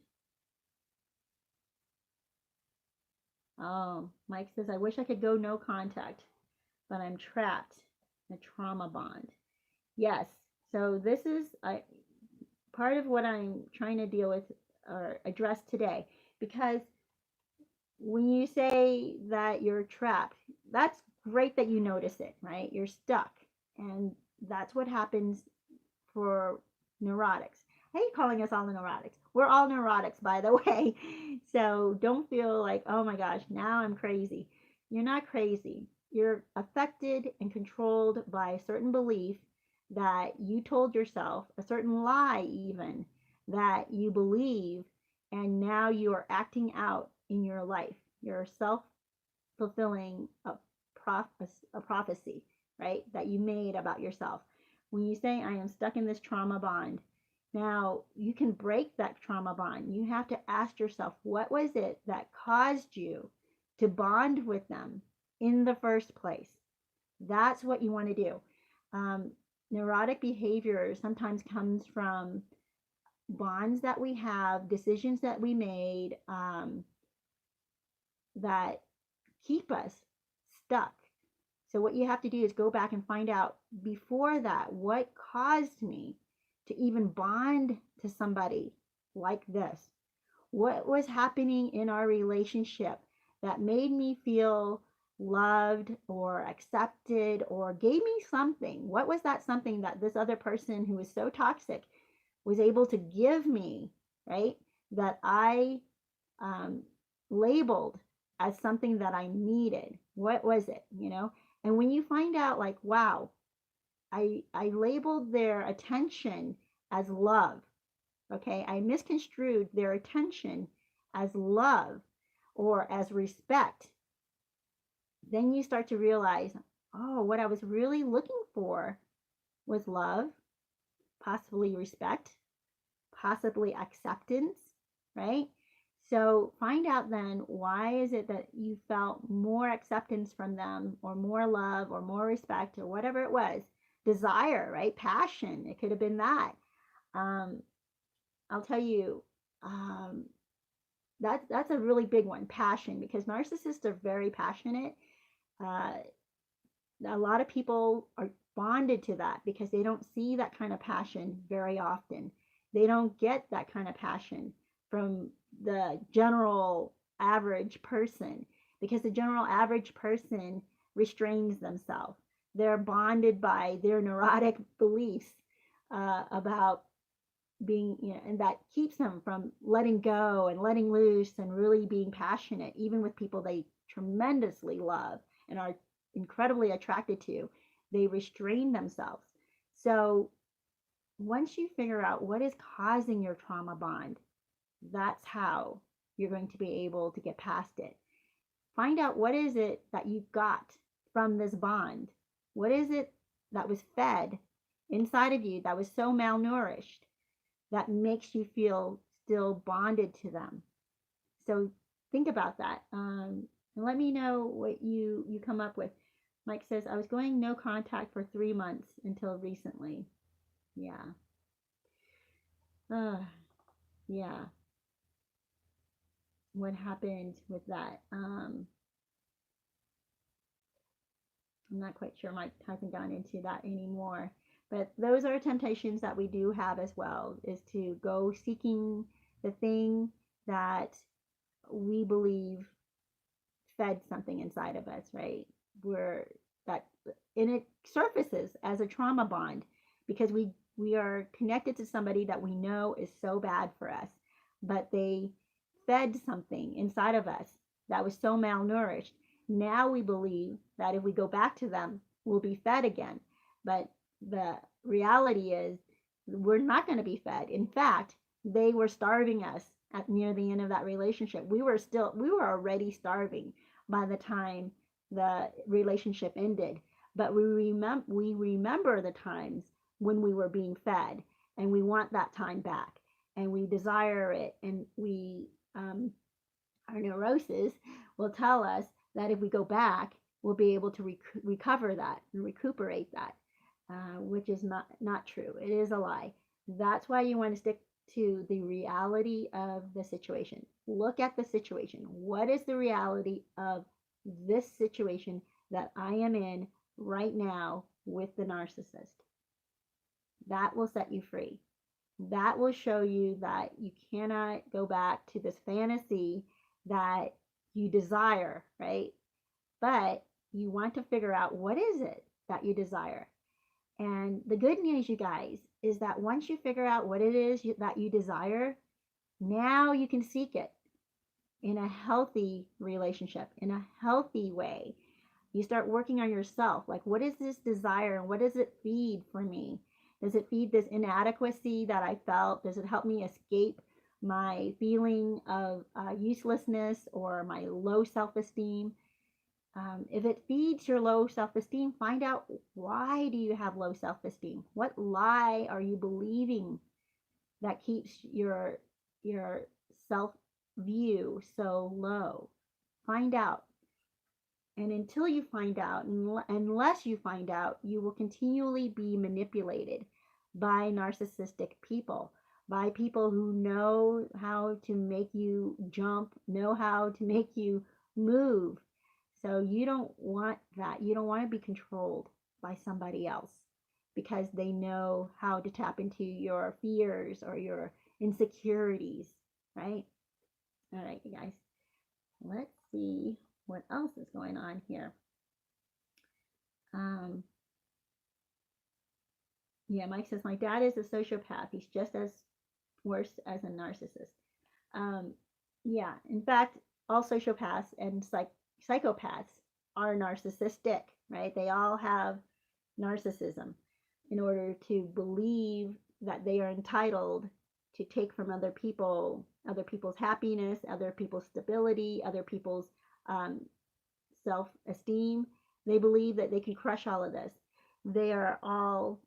Oh, Mike says, I wish I could go no contact, but I'm trapped in a trauma bond. Yes, so this is part of what I'm trying to deal with or address today, because when you say that you're trapped, that's great that you notice it, right? You're stuck. And that's what happens for neurotics. I hate calling us all neurotics. We're all neurotics, by the way. So don't feel like, oh my gosh, now I'm crazy. You're not crazy. You're affected and controlled by a certain belief that you told yourself, a certain lie even, that you believe, and now you are acting out in your life. You're self-fulfilling a prophecy, right, that you made about yourself. When you say, I am stuck in this trauma bond, now you can break that trauma bond. You have to ask yourself, what was it that caused you to bond with them in the first place? That's what you want to do. Neurotic behavior sometimes comes from bonds that we have, decisions that we made that keep us stuck. So what you have to do is go back and find out before that, what caused me to even bond to somebody like this? What was happening in our relationship that made me feel loved or accepted or gave me something? What was that something that this other person who was so toxic was able to give me, right? That I labeled as something that I needed. What was it, And when you find out, like, wow, I labeled their attention as love, okay? I misconstrued their attention as love or as respect. Then you start to realize, oh, what I was really looking for was love, possibly respect, possibly acceptance, right? So find out then, why is it that you felt more acceptance from them, or more love, or more respect, or whatever it was? Desire, right? Passion. It could have been that. I'll tell you, that's a really big one, passion, because narcissists are very passionate. A lot of people are bonded to that because they don't see that kind of passion very often. They don't get that kind of passion from the general average person, because the general average person restrains themselves. They're bonded by their neurotic beliefs about being, and that keeps them from letting go and letting loose and really being passionate, even with people they tremendously love and are incredibly attracted to. They restrain themselves. So once you figure out what is causing your trauma bond, that's how you're going to be able to get past it. Find out, what is it that you got from this bond? What is it that was fed inside of you that was so malnourished that makes you feel still bonded to them? So think about that, and let me know what you come up with. Mike says, I was going no contact for 3 months until recently. Yeah. Uh, yeah. What happened with that? I'm not quite sure. Mike hasn't gone into that anymore. But those are temptations that we do have as well, is to go seeking the thing that we believe fed something inside of us, right? Where that, and it surfaces as a trauma bond because we are connected to somebody that we know is so bad for us, but they fed something inside of us that was so malnourished. Now we believe that if we go back to them, we'll be fed again. But the reality is we're not going to be fed. In fact, they were starving us at near the end of that relationship. We were already starving by the time the relationship ended. But we remember the times when we were being fed, and we want that time back, and we desire it, and we our neurosis will tell us that if we go back, we'll be able to recover that and recuperate that, which is not true. It is a lie. That's why you want to stick to the reality of the situation. Look at the situation. What is the reality of this situation that I am in right now with the narcissist? That will set you free. That will show you that you cannot go back to this fantasy that you desire, right? But you want to figure out what is it that you desire. And the good news, you guys, is that once you figure out what it is that you desire, now you can seek it in a healthy relationship, in a healthy way. You start working on yourself. Like, what is this desire and what does it feed for me? Does it feed this inadequacy that I felt? Does it help me escape my feeling of uselessness or my low self-esteem? If it feeds your low self-esteem, find out, why do you have low self-esteem? What lie are you believing that keeps your self view so low? Find out. And until you find out, unless you find out, you will continually be manipulated by narcissistic people, by people who know how to make you jump, know how to make you move. So you don't want that. You don't want to be controlled by somebody else because they know how to tap into your fears or your insecurities, right? All right, you guys. Let's see what else is going on here. Yeah, Mike says, my dad is a sociopath. He's just as worse as a narcissist. Um, yeah, in fact, all sociopaths and psychopaths are narcissistic, right? They all have narcissism in order to believe that they are entitled to take from other people's happiness, other people's stability, other people's um, self-esteem. They believe that they can crush all of this. They are all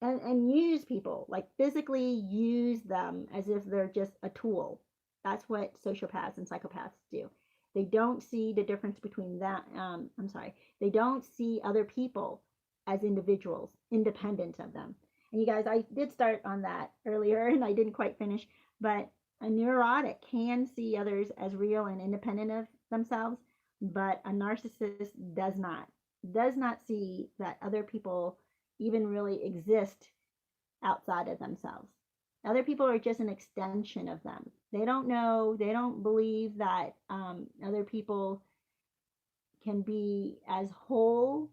and use people, like physically use them as if they're just a tool. That's what sociopaths and psychopaths do. They don't see the difference between that. I'm sorry. They don't see other people as individuals, independent of them. And you guys, I did start on that earlier and I didn't quite finish, but a neurotic can see others as real and independent of themselves, but a narcissist does not see that other people even really exist outside of themselves. Other people are just an extension of them. They don't know, they don't believe that other people can be as whole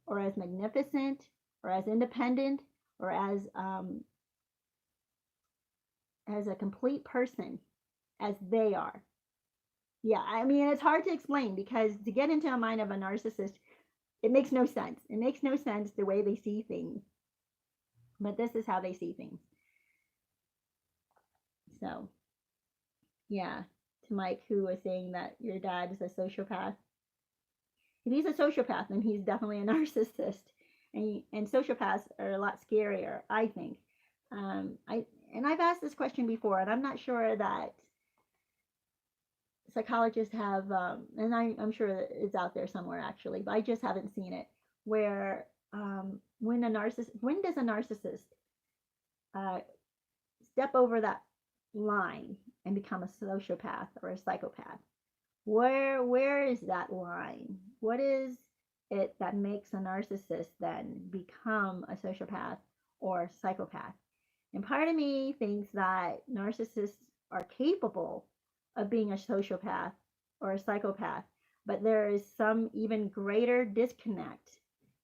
or as magnificent or as independent or as a complete person as they are. Yeah, I mean, it's hard to explain because to get into a mind of a narcissist, it makes no sense. It makes no sense the way they see things. But this is how they see things. So, yeah, to Mike, who was saying that your dad is a sociopath. If he's a sociopath, then he's definitely a narcissist. And sociopaths are a lot scarier, I think. I've asked this question before, and I'm not sure that psychologists have, and I'm sure that it's out there somewhere actually, but I just haven't seen it, where when does a narcissist uh, step over that line and become a sociopath or a psychopath? Where is that line? What is it that makes a narcissist then become a sociopath or psychopath? And part of me thinks that narcissists are capable of being a sociopath or a psychopath, but there is some even greater disconnect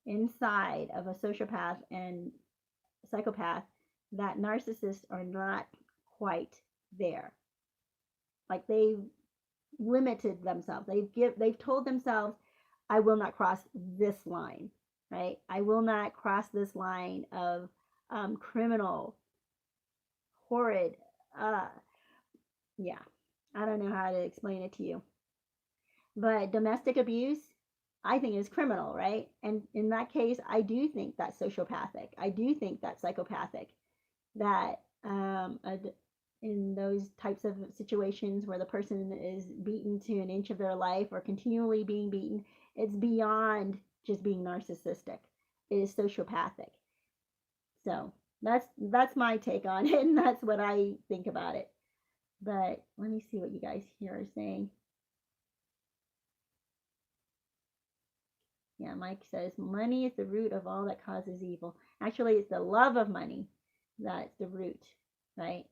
inside of a sociopath and psychopath that narcissists are not quite there. Like they've limited themselves. They've told themselves, I will not cross this line, right? I will not cross this line of criminal, horrid, uh, yeah. I don't know how to explain it to you. But domestic abuse, I think is criminal, right? And in that case, I do think that's sociopathic. I do think that's psychopathic. That in those types of situations where the person is beaten to an inch of their life or continually being beaten, it's beyond just being narcissistic. It is sociopathic. So that's my take on it, and that's what I think about it. But let me see what you guys here are saying. Yeah, Mike says money is the root of all that causes evil. Actually, it's the love of money that's the root, right?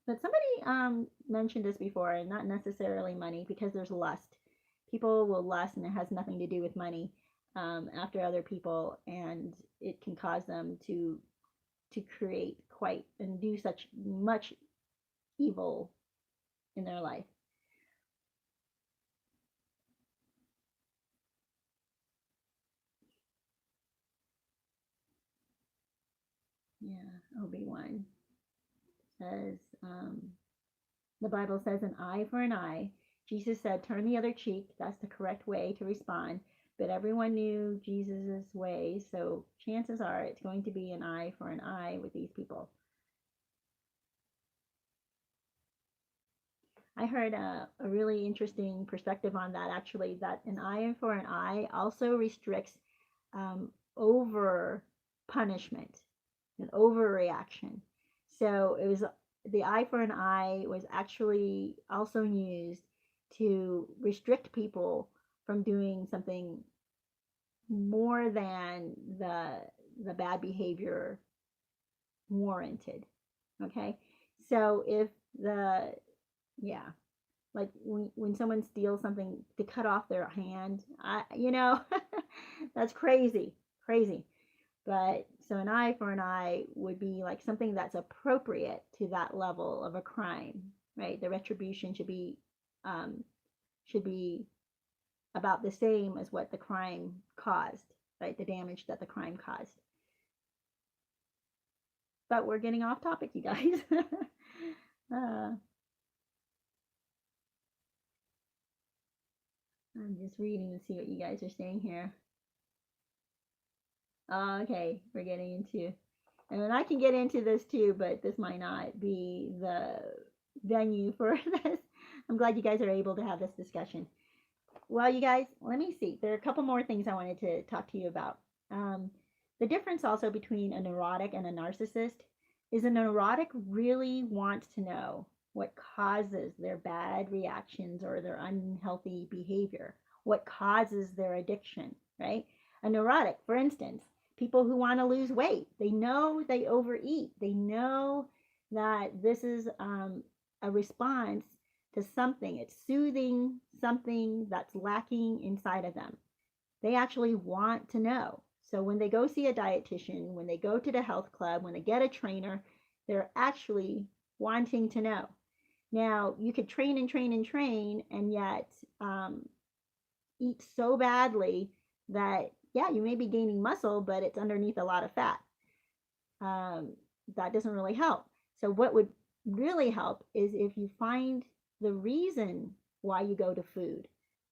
But somebody mentioned this before, and not necessarily money, because there's lust. People will lust, and it has nothing to do with money, after other people, and it can cause them to create quite and do such much evil in their life. Yeah, Obi-Wan says, the Bible says an eye for an eye. Jesus said, turn the other cheek. That's the correct way to respond. But everyone knew Jesus' ways, so chances are it's going to be an eye for an eye with these people. I heard a really interesting perspective on that, actually, that an eye for an eye also restricts over punishment and overreaction. So it was the eye for an eye was actually also used to restrict people from doing something more than the bad behavior warranted. Okay, so if the yeah, like when someone steals something, to cut off their hand, that's crazy, crazy. But so an eye for an eye would be like something that's appropriate to that level of a crime, right? The retribution um, should be about the same as what the crime caused, right? The damage that the crime caused. But we're getting off topic, you guys. I'm just reading to see what you guys are saying here. Okay, we're getting into, and I can get into this too, but this might not be the venue for this. I'm glad you guys are able to have this discussion. Well, you guys, let me see. There are a couple more things I wanted to talk to you about. The difference also between a neurotic and a narcissist is a neurotic really wants to know what causes their bad reactions or their unhealthy behavior, what causes their addiction, right? A neurotic, for instance, people who want to lose weight, they know they overeat, they know that this is a response to something, it's soothing something that's lacking inside of them. They actually want to know. So when they go see a dietitian, when they go to the health club, when they get a trainer, they're actually wanting to know. Now, you could train and train and train, and yet eat so badly that, yeah, you may be gaining muscle, but it's underneath a lot of fat. That doesn't really help. So, what would really help is if you find the reason why you go to food,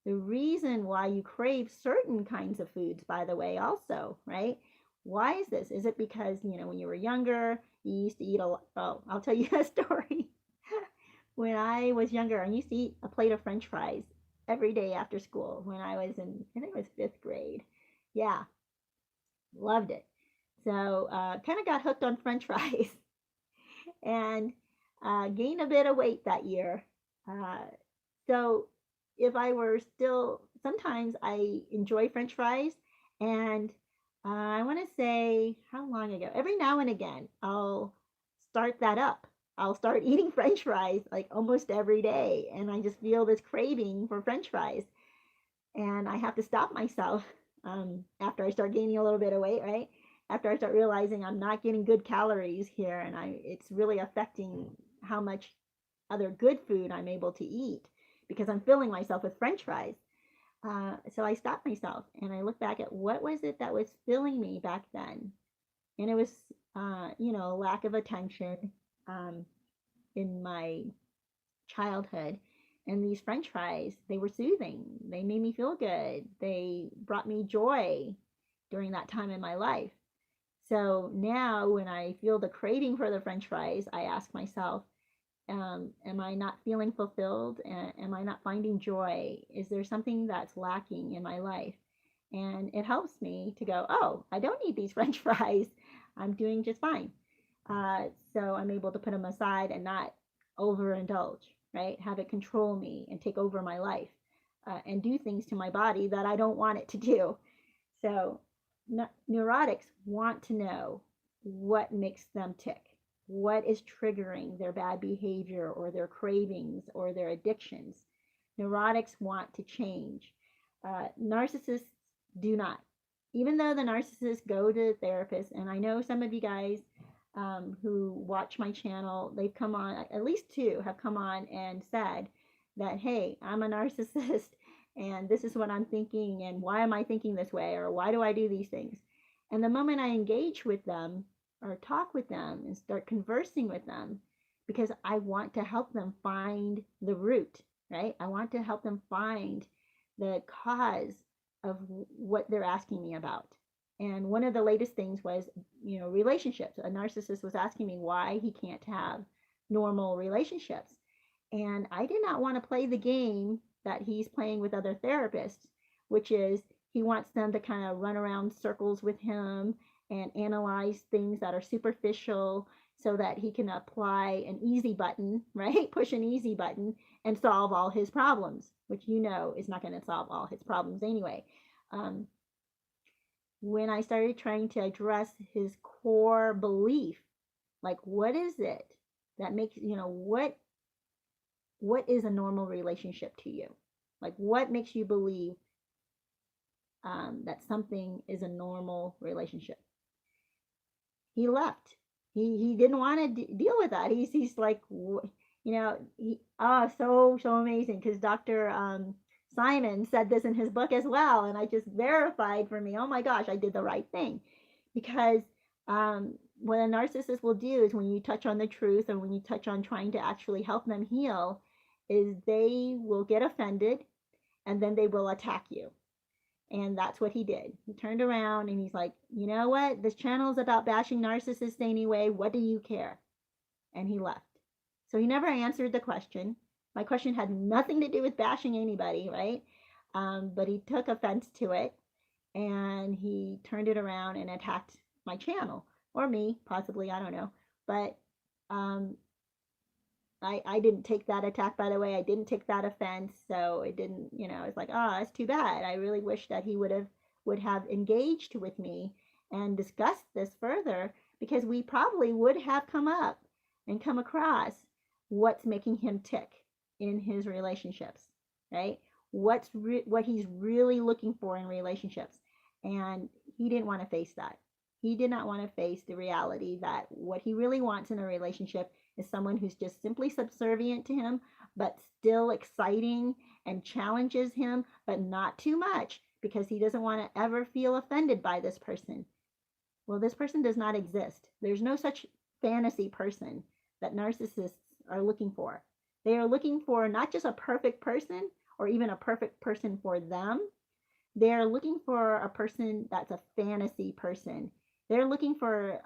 the reason why you crave certain kinds of foods, by the way, also, right? Why is this? Is it because, when you were younger, you used to eat a lot? Oh, I'll tell you a story. When I was younger, I used to eat a plate of French fries every day after school when I was in, I think it was fifth grade. Yeah, loved it. So kind of got hooked on French fries and gained a bit of weight that year. Uh, so if I were still, sometimes I enjoy French fries, and I want to say how long ago? Every now and again, I'll start that up. I'll start eating French fries like almost every day, and I just feel this craving for French fries, and I have to stop myself after I start gaining a little bit of weight, right? After I start realizing I'm not getting good calories here, and it's really affecting how much other good food I'm able to eat because I'm filling myself with French fries. So I stopped myself and I looked back at what was it that was filling me back then, and it was, lack of attention um, in my childhood. And these French fries, they were soothing. They made me feel good. They brought me joy during that time in my life. So now, when I feel the craving for the French fries, I ask myself, am I not feeling fulfilled? Am I not finding joy? Is there something that's lacking in my life? And it helps me to go, oh, I don't need these French fries. I'm doing just fine. So I'm able to put them aside and not overindulge, right? Have it control me and take over my life and do things to my body that I don't want it to do. So neurotics want to know what makes them tick, what is triggering their bad behavior or their cravings or their addictions. Neurotics want to change. Narcissists do not. Even though the narcissists go to therapists, and I know some of you guys who watch my channel, they've come on, at least two have come on and said that, hey, I'm a narcissist and this is what I'm thinking, and why am I thinking this way, or why do I do these things? And the moment I engage with them or talk with them and start conversing with them, because I want to help them find the root, right? I want to help them find the cause of what they're asking me about. And one of the latest things was, relationships. A narcissist was asking me why he can't have normal relationships. And I did not want to play the game that he's playing with other therapists, which is he wants them to kind of run around circles with him and analyze things that are superficial so that he can apply an easy button, right? Push an easy button and solve all his problems, which is not going to solve all his problems anyway. When I started trying to address his core belief, like what is it that makes, what is a normal relationship to you? Like what makes you believe that something is a normal relationship? He left. He didn't want to deal with that. He's like, so amazing, because Dr. Simon said this in his book as well, and I just verified for me, oh my gosh, I did the right thing. Because what a narcissist will do is when you touch on the truth and when you touch on trying to actually help them heal, is they will get offended and then they will attack you. And that's what he did. He turned around and he's like, you know what? This channel is about bashing narcissists anyway. What do you care? And he left. So he never answered the question. My question had nothing to do with bashing anybody, right? But he took offense to it and he turned it around and attacked my channel, or me, possibly, I don't know. But I didn't take that attack, by the way. I didn't take that offense. So it didn't, it's like, oh, that's too bad. I really wish that he would have engaged with me and discussed this further, because we probably would have come up and come across what's making him tick in his relationships, right? What he's really looking for in relationships. And he didn't want to face that. He did not want to face the reality that what he really wants in a relationship is someone who's just simply subservient to him, but still exciting and challenges him, but not too much, because he doesn't want to ever feel offended by this person. Well, this person does not exist. There's no such fantasy person that narcissists are looking for. They are looking for not just a perfect person or even a perfect person for them. They're looking for a person that's a fantasy person. They're looking for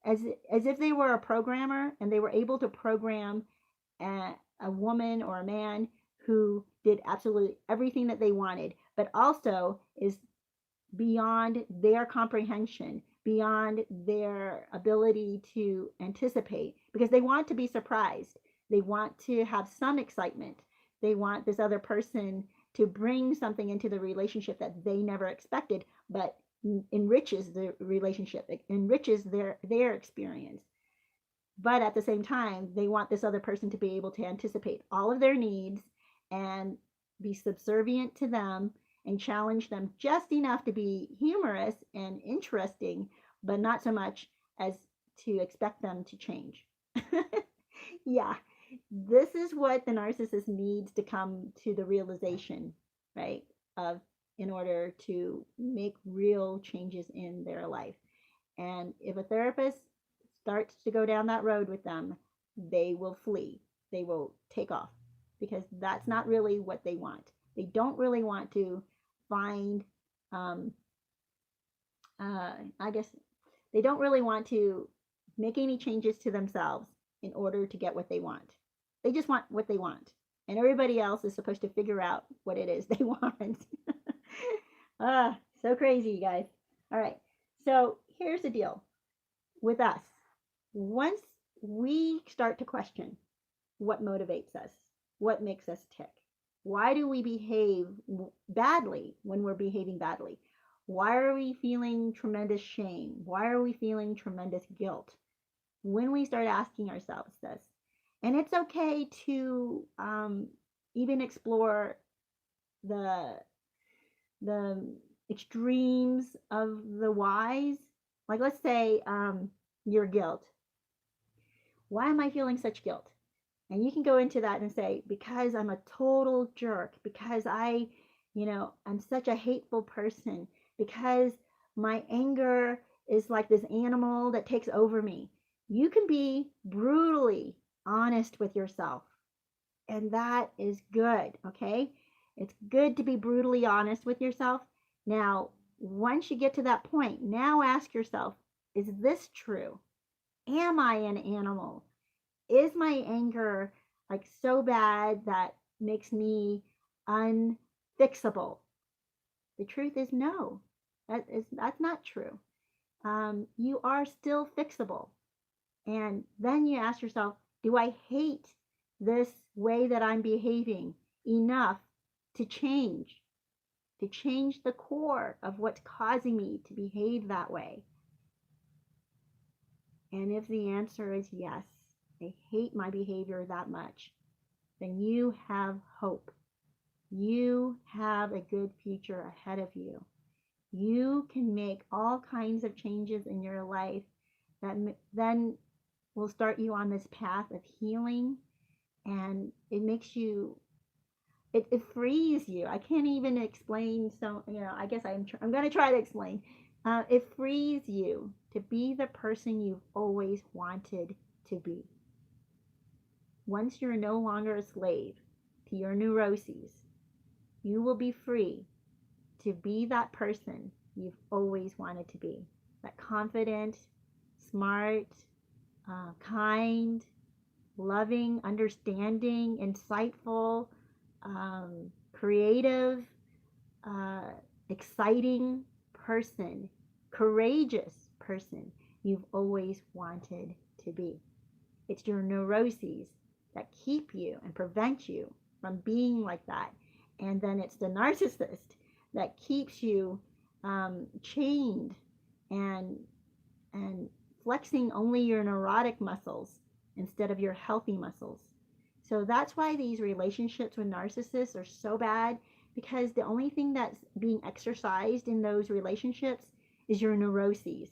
as if they were a programmer and they were able to program a woman or a man who did absolutely everything that they wanted, but also is beyond their comprehension, beyond their ability to anticipate, because they want to be surprised. They want to have some excitement. They want this other person to bring something into the relationship that they never expected, but enriches the relationship, it enriches their experience. But at the same time, they want this other person to be able to anticipate all of their needs and be subservient to them and challenge them just enough to be humorous and interesting, but not so much as to expect them to change. Yeah, this is what the narcissist needs to come to the realization, right? Of in order to make real changes in their life. And if a therapist starts to go down that road with them, they will flee. They will take off because that's not really what they want. They don't really want to find, um, I guess, they don't really want to make any changes to themselves in order to get what they want. They just want what they want. And everybody else is supposed to figure out what it is they want. So crazy, you guys. All right. So here's the deal with us. Once we start to question what motivates us, what makes us tick, why do we behave badly when we're behaving badly? Why are we feeling tremendous shame? Why are we feeling tremendous guilt? When we start asking ourselves this, and it's okay to even explore the the extremes of the whys. Like, let's say your guilt. Why am I feeling such guilt? And you can go into that and say, because I'm a total jerk, because I'm such a hateful person, because my anger is like this animal that takes over me. You can be brutally honest with yourself. And that is good, okay? It's good to be brutally honest with yourself. Now, once you get to that point, now ask yourself, is this true? Am I an animal? Is my anger like so bad that makes me unfixable? The truth is no. That's not true. You are still fixable. And then you ask yourself, do I hate this way that I'm behaving enough to change? To change the core of what's causing me to behave that way? And if the answer is yes, I hate my behavior that much, then you have hope. You have a good future ahead of you. You can make all kinds of changes in your life that then will start you on this path of healing, and it makes you, it frees you. I can't even explain. So, I guess I'm going to try to explain. It frees you to be the person you've always wanted to be. Once you're no longer a slave to your neuroses, you will be free to be that person you've always wanted to be. That confident, smart, kind, loving, understanding, insightful, creative, exciting person, courageous person you've always wanted to be. It's your neuroses that keep you and prevent you from being like that. And then it's the narcissist that keeps you chained and flexing only your neurotic muscles instead of your healthy muscles. So that's why these relationships with narcissists are so bad, because the only thing that's being exercised in those relationships is your neuroses.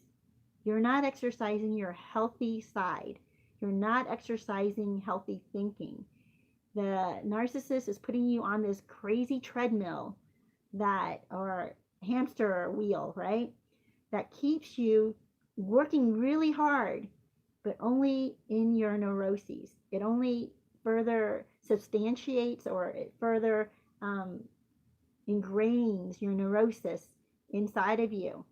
You're not exercising your healthy side. You're not exercising healthy thinking. The narcissist is putting you on this crazy treadmill or hamster wheel, right? That keeps you working really hard, but only in your neuroses. It only further substantiates, or it further ingrains your neurosis inside of you.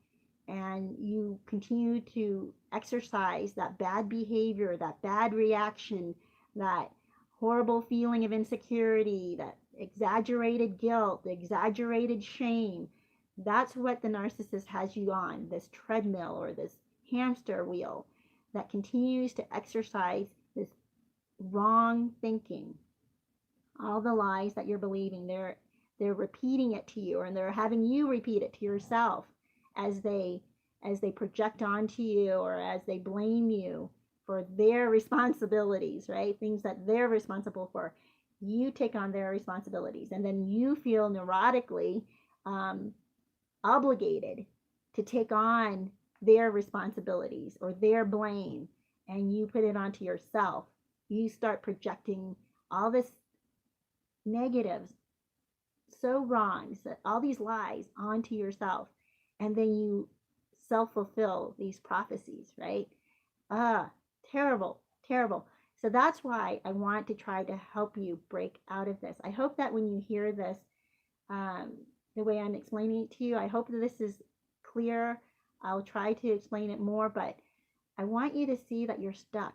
And you continue to exercise that bad behavior, that bad reaction, that horrible feeling of insecurity, that exaggerated guilt, the exaggerated shame. That's what the narcissist has you on, this treadmill or this hamster wheel that continues to exercise this wrong thinking. All the lies that you're believing, they're repeating it to you, and they're having you repeat it to yourself as they project onto you, or as they blame you for their responsibilities, right? Things that they're responsible for. You take on their responsibilities, and then you feel neurotically obligated to take on their responsibilities or their blame, and you put it onto yourself. You start projecting all this negatives, so wrong, so all these lies onto yourself, and then you self-fulfill these prophecies, right? Terrible, terrible. So that's why I want to try to help you break out of this. I hope that when you hear this, the way I'm explaining it to you, I hope that this is clear. I'll try to explain it more, but I want you to see that you're stuck.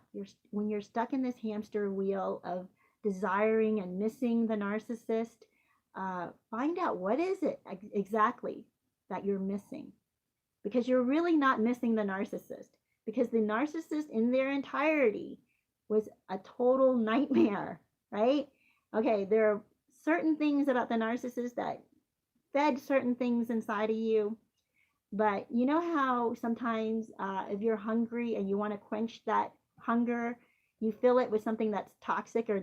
When you're stuck in this hamster wheel of desiring and missing the narcissist, find out what is it exactly that you're missing, because you're really not missing the narcissist, because the narcissist in their entirety was a total nightmare, right? Okay, there are certain things about the narcissist that fed certain things inside of you. But you know how sometimes if you're hungry and you want to quench that hunger, you fill it with something that's toxic or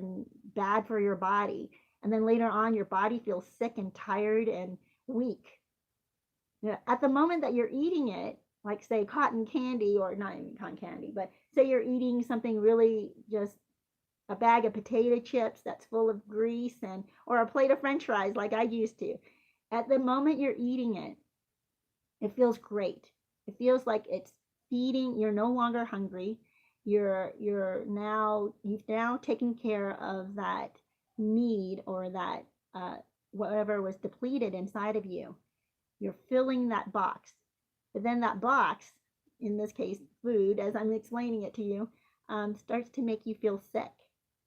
bad for your body. And then later on, your body feels sick and tired and weak. At the moment that you're eating it, like say cotton candy, or not even cotton candy, but say you're eating something really just a bag of potato chips that's full of grease, and or a plate of french fries like I used to. At the moment you're eating it, it feels great. It feels like it's feeding. You're no longer hungry. You've now taken care of that need, or that whatever was depleted inside of you. You're filling that box. But then that box, in this case food, as I'm explaining it to you, starts to make you feel sick,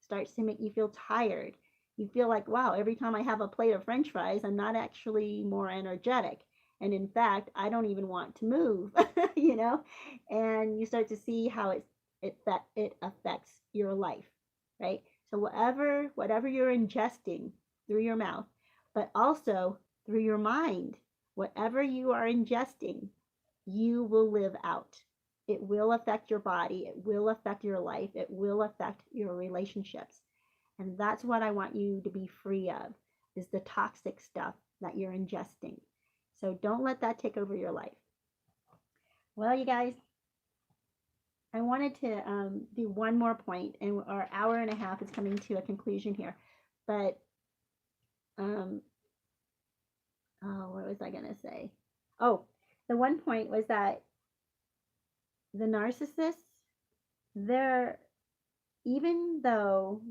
starts to make you feel tired. You feel like, wow, every time I have a plate of french fries, I'm not actually more energetic. And in fact, I don't even want to move, you know? And you start to see how it affects your life, right? So whatever you're ingesting through your mouth, but also through your mind, whatever you are ingesting, you will live out. It will affect your body. It will affect your life. It will affect your relationships. And that's what I want you to be free of, is the toxic stuff that you're ingesting. So don't let that take over your life. Well, you guys, I wanted to do one more point, and our hour and a half is coming to a conclusion here. But, what was I going to say? Oh, the one point was that the narcissists, even though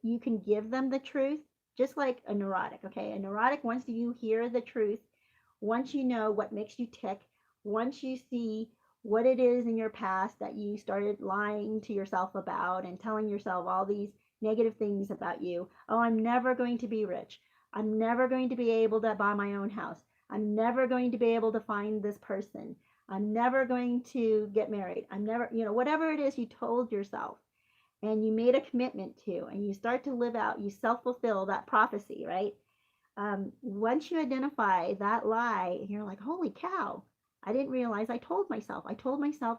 you can give them the truth, just like a neurotic, okay? A neurotic, once you hear the truth, once you know what makes you tick, once you see what it is in your past that you started lying to yourself about and telling yourself all these negative things about you. Oh, I'm never going to be rich. I'm never going to be able to buy my own house. I'm never going to be able to find this person. I'm never going to get married. I'm never, whatever it is you told yourself and you made a commitment to, and you start to live out, you self-fulfill that prophecy, right? Once you identify that lie, you're like, holy cow, I didn't realize I told myself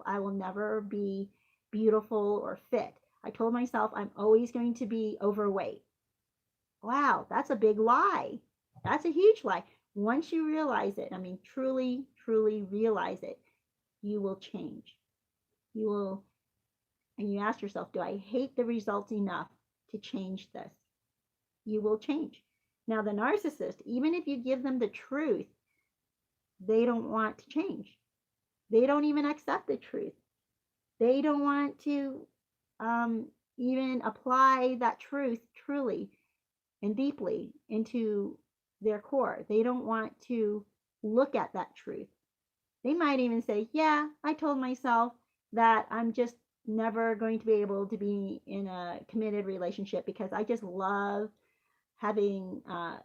I will never be beautiful or fit. I told myself I'm always going to be overweight. Wow, that's a big lie. That's a huge lie. Once you realize it, truly, truly realize it, you will change. You will, and you ask yourself, do I hate the results enough to change this? You will change. Now, the narcissist, even if you give them the truth, they don't want to change. They don't even accept the truth. They don't want to even apply that truth truly and deeply into their core. They don't want to look at that truth. They might even say, yeah, I told myself that I'm just never going to be able to be in a committed relationship because I just love having, I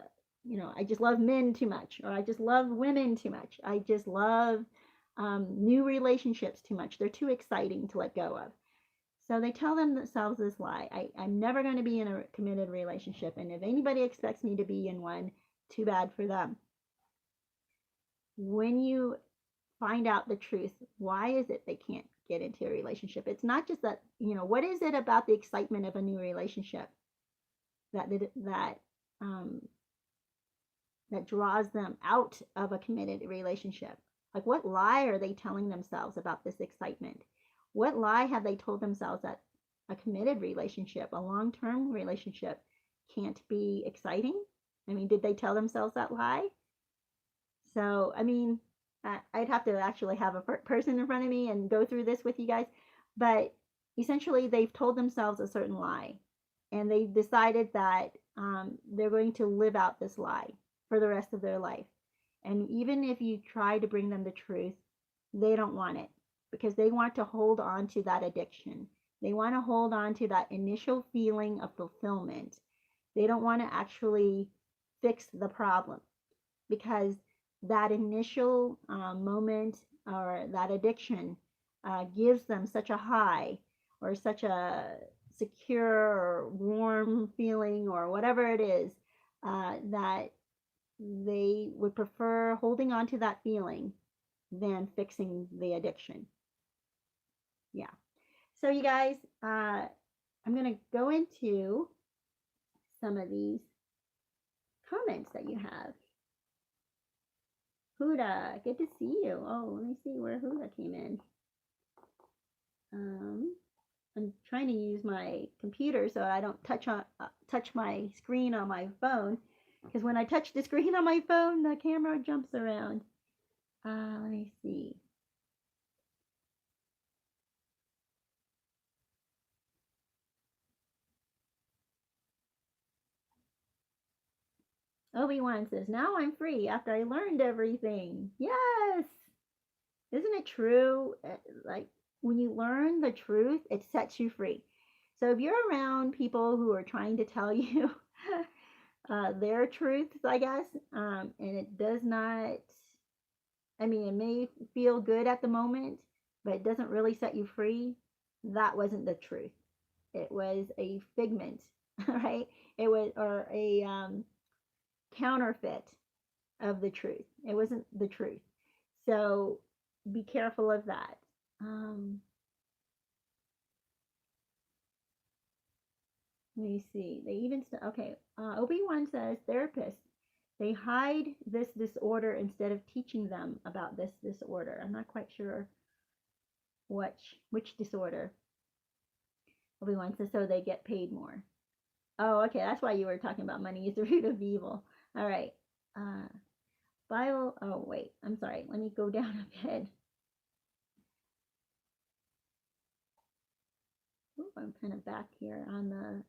just love men too much, or I just love women too much. I just love new relationships too much. They're too exciting to let go of. So they tell themselves this lie: I'm never going to be in a committed relationship. And if anybody expects me to be in one, too bad for them. When you find out the truth, why is it they can't get into a relationship? It's not just that, what is it about the excitement of a new relationship that that um, that draws them out of a committed relationship? Like, what lie are they telling themselves about this excitement? What lie have they told themselves that a committed relationship, a long-term relationship, can't be exciting? I mean, did they tell themselves that lie? So, I mean, I'd have to actually have a person in front of me and go through this with you guys. But essentially, they've told themselves a certain lie. And they decided that they're going to live out this lie for the rest of their life. And even if you try to bring them the truth, they don't want it because they want to hold on to that addiction. They want to hold on to that initial feeling of fulfillment. They don't want to actually fix the problem because that initial moment or that addiction gives them such a high or such a secure or warm feeling or whatever it is that they would prefer holding on to that feeling than fixing the addiction. Yeah. So you guys, I'm going to go into some of these comments that you have. Huda, good to see you. Oh, let me see where Huda came in. I'm trying to use my computer so I don't touch my screen on my phone, because when I touch the screen on my phone, the camera jumps around. Let me see. Obi-Wan says, now I'm free after I learned everything. Yes. Isn't it true? Like, when you learn the truth, it sets you free. So if you're around people who are trying to tell you their truths, I guess, and it does not, I mean, it may feel good at the moment, but it doesn't really set you free, that wasn't the truth. It was a figment, right? It was, or a counterfeit of the truth. It wasn't the truth. So be careful of that. Let me see. They even okay. Obi-Wan says therapists, they hide this disorder instead of teaching them about this disorder. I'm not quite sure which disorder. Obi-Wan says so they get paid more. Oh, okay. That's why you were talking about money is the root of evil. All right. Bible. Oh, wait. I'm sorry. Let me go down a bit. Ooh, I'm kind of back here on the.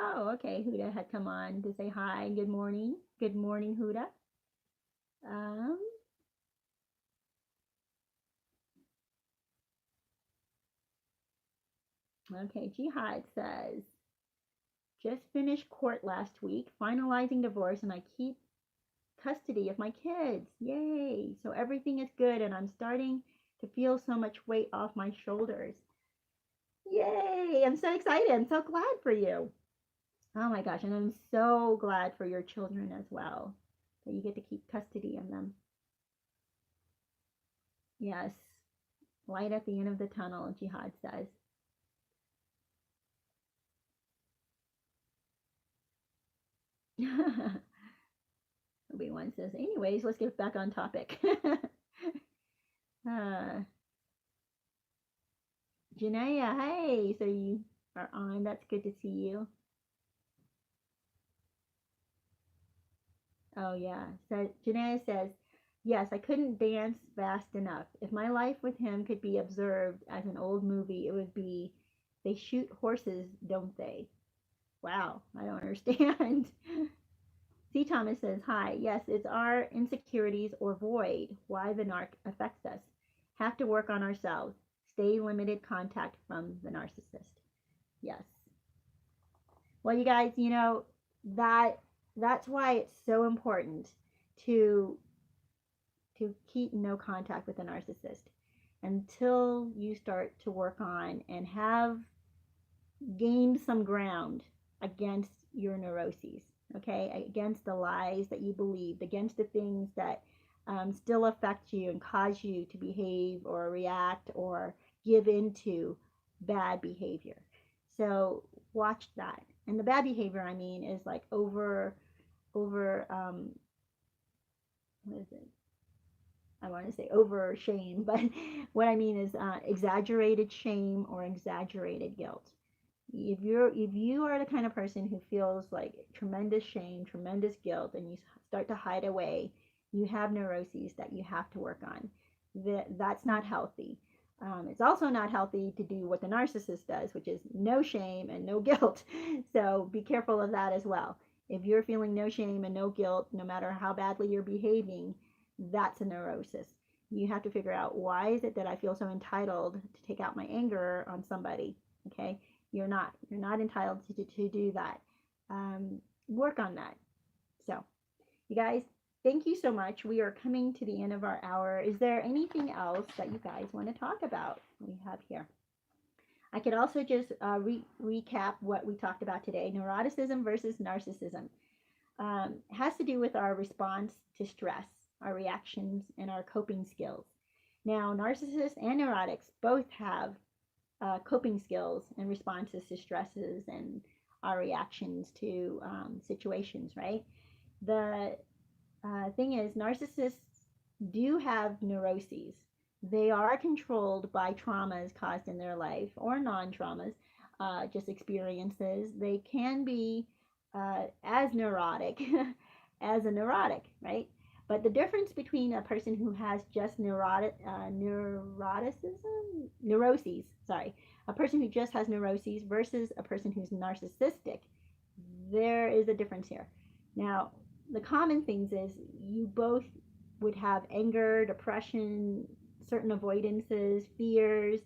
Oh, okay. Huda had come on to say hi. Good morning. Good morning, Huda. Um, okay. Jihad says, just finished court last week, finalizing divorce, and I keep custody of my kids. Yay. So everything is good, and I'm starting to feel so much weight off my shoulders. Yay. I'm so excited. I'm so glad for you. Oh my gosh. And I'm so glad for your children as well that you get to keep custody of them. Yes. Light at the end of the tunnel, Jihad says. Obi-Wan says, anyways, let's get back on topic. Janaea, hey, so you are on. That's good to see you. Oh, yeah. So Janaea says, yes, I couldn't dance fast enough. If my life with him could be observed as an old movie, it would be they shoot horses, don't they? Wow, I don't understand. C. Thomas says, hi, yes, it's our insecurities or void why the narc affects us. have to work on ourselves. Stay limited contact from the narcissist. Yes. Well, you guys, that that's why it's so important to keep no contact with a narcissist until you start to work on and have gained some ground against your neuroses, okay? Against the lies that you believed, against the things that still affect you and cause you to behave or react or give into bad behavior. So watch that. And the bad behavior, I mean, is like over, what is it? I want to say over shame, but what I mean is exaggerated shame or exaggerated guilt. If you are the kind of person who feels like tremendous shame, tremendous guilt, and you start to hide away, you have neuroses that you have to work on. That's not healthy. It's also not healthy to do what the narcissist does, which is no shame and no guilt. So be careful of that as well. If you're feeling no shame and no guilt, no matter how badly you're behaving, that's a neurosis. You have to figure out, why is it that I feel so entitled to take out my anger on somebody? Okay, you're not entitled to do that. Work on that. So, you guys, thank you so much. We are coming to the end of our hour. Is there anything else that you guys want to talk about we have here? I could also just recap what we talked about today. Neuroticism versus narcissism has to do with our response to stress, our reactions, and our coping skills. Now, narcissists and neurotics both have coping skills and responses to stresses and our reactions to situations, right? The thing is, narcissists do have neuroses. They are controlled by traumas caused in their life or non traumas, just experiences. They can be as neurotic as a neurotic, right? But the difference between a person who has just neuroses, sorry, a person who just has neuroses versus a person who's narcissistic, there is a difference here. Now, the common things is you both would have anger, depression, certain avoidances, fears,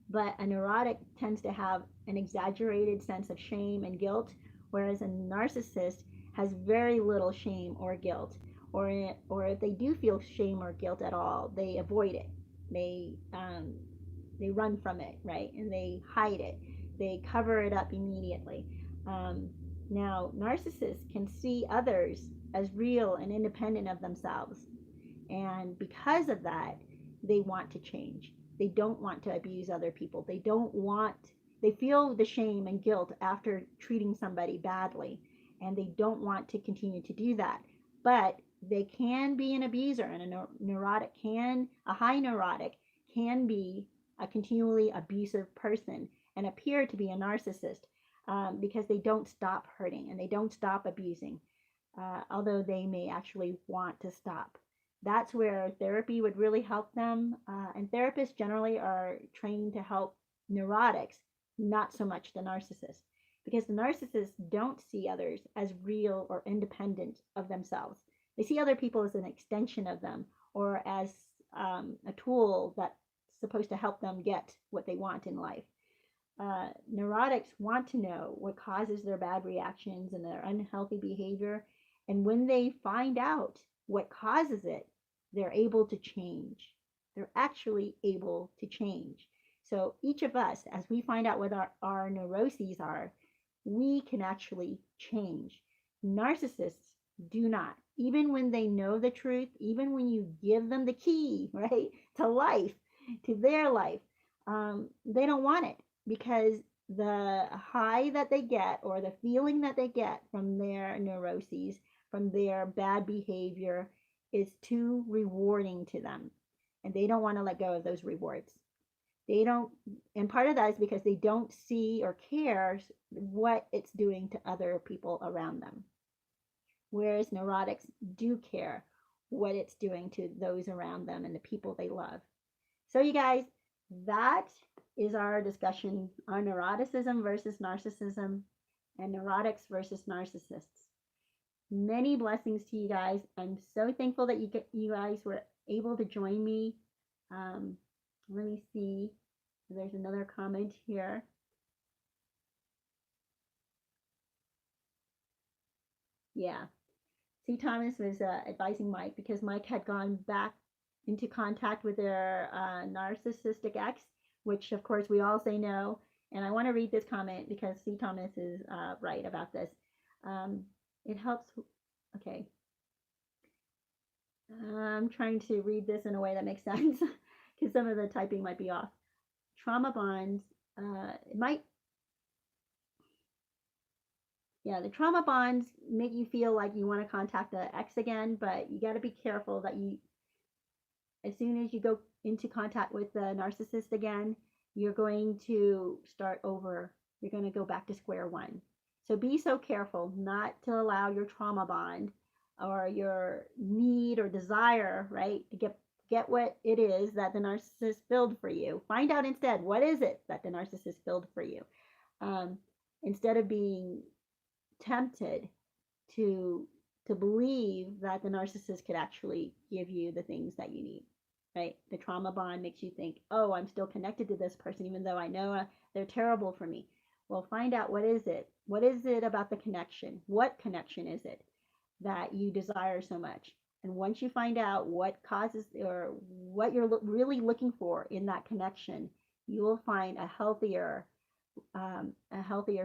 but a neurotic tends to have an exaggerated sense of shame and guilt, whereas a narcissist has very little shame or guilt, or if they do feel shame or guilt at all, they avoid it. They run from it, right? And they hide it. They cover it up immediately. Now, narcissists can see others as real and independent of themselves, and because of that, they want to change. They don't want to abuse other people. They feel the shame and guilt after treating somebody badly, and they don't want to continue to do that. But they can be an abuser, and a high neurotic can be a continually abusive person and appear to be a narcissist, because they don't stop hurting and they don't stop abusing, although they may actually want to stop. That's where therapy would really help them. And therapists generally are trained to help neurotics, not so much the narcissist, because the narcissists don't see others as real or independent of themselves. They see other people as an extension of them, or as a tool that's supposed to help them get what they want in life. Neurotics want to know what causes their bad reactions and their unhealthy behavior. And when they find out what causes it, they're able to change. They're actually able to change. So each of us, as we find out what our neuroses are, we can actually change. Narcissists do not. Even when they know the truth, even when you give them the key, right, to life, to their life, they don't want it, because the high that they get, or the feeling that they get from their neuroses, from their bad behavior, is too rewarding to them, and they don't want to let go of those rewards. They don't, and part of that is because they don't see or care what it's doing to other people around them, whereas neurotics do care what it's doing to those around them and the people they love. So you guys, that is our discussion on neuroticism versus narcissism and neurotics versus narcissists. Many blessings to you guys. I'm so thankful that you guys were able to join me. Let me see. There's another comment here. Yeah. C. Thomas was advising Mike because Mike had gone back into contact with their narcissistic ex, which of course we all say no. And I want to read this comment because C. Thomas is right about this. It helps. Okay. I'm trying to read this in a way that makes sense because some of the typing might be off. Trauma bonds, it might, yeah, the trauma bonds make you feel like you want to contact the ex again, but you got to be careful that as soon as you go into contact with the narcissist again, you're going to start over. You're going to go back to square one. So be so careful not to allow your trauma bond or your need or desire, right, to get what it is that the narcissist filled for you. Find out instead what is it that the narcissist filled for you. Um, Instead of being tempted to believe that the narcissist could actually give you the things that you need, right? The trauma bond makes you think, oh, I'm still connected to this person even though I know they're terrible for me. Well, find out what is it about the connection, what connection is it that you desire so much. And once you find out what causes or what you're really looking for in that connection, you will find a healthier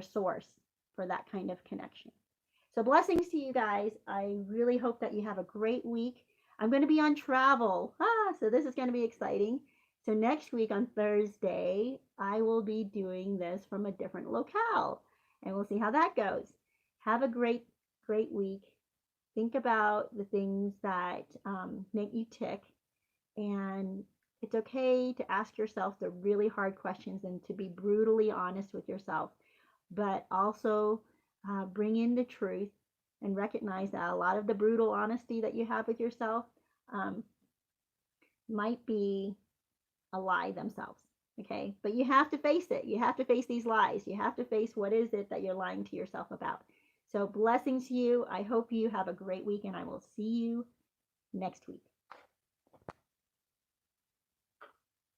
source for that kind of connection. So blessings to you guys. I really hope that you have a great week. I'm going to be on travel. So this is going to be exciting. So next week on Thursday, I will be doing this from a different locale, and we'll see how that goes. Have a great, great week. Think about the things that make you tick, and it's okay to ask yourself the really hard questions and to be brutally honest with yourself, but also bring in the truth and recognize that a lot of the brutal honesty that you have with yourself might be a lie themselves. Okay, but you have to face it. You have to face these lies. You have to face what is it that you're lying to yourself about. So blessings to you. I hope you have a great week, and I will see you next week.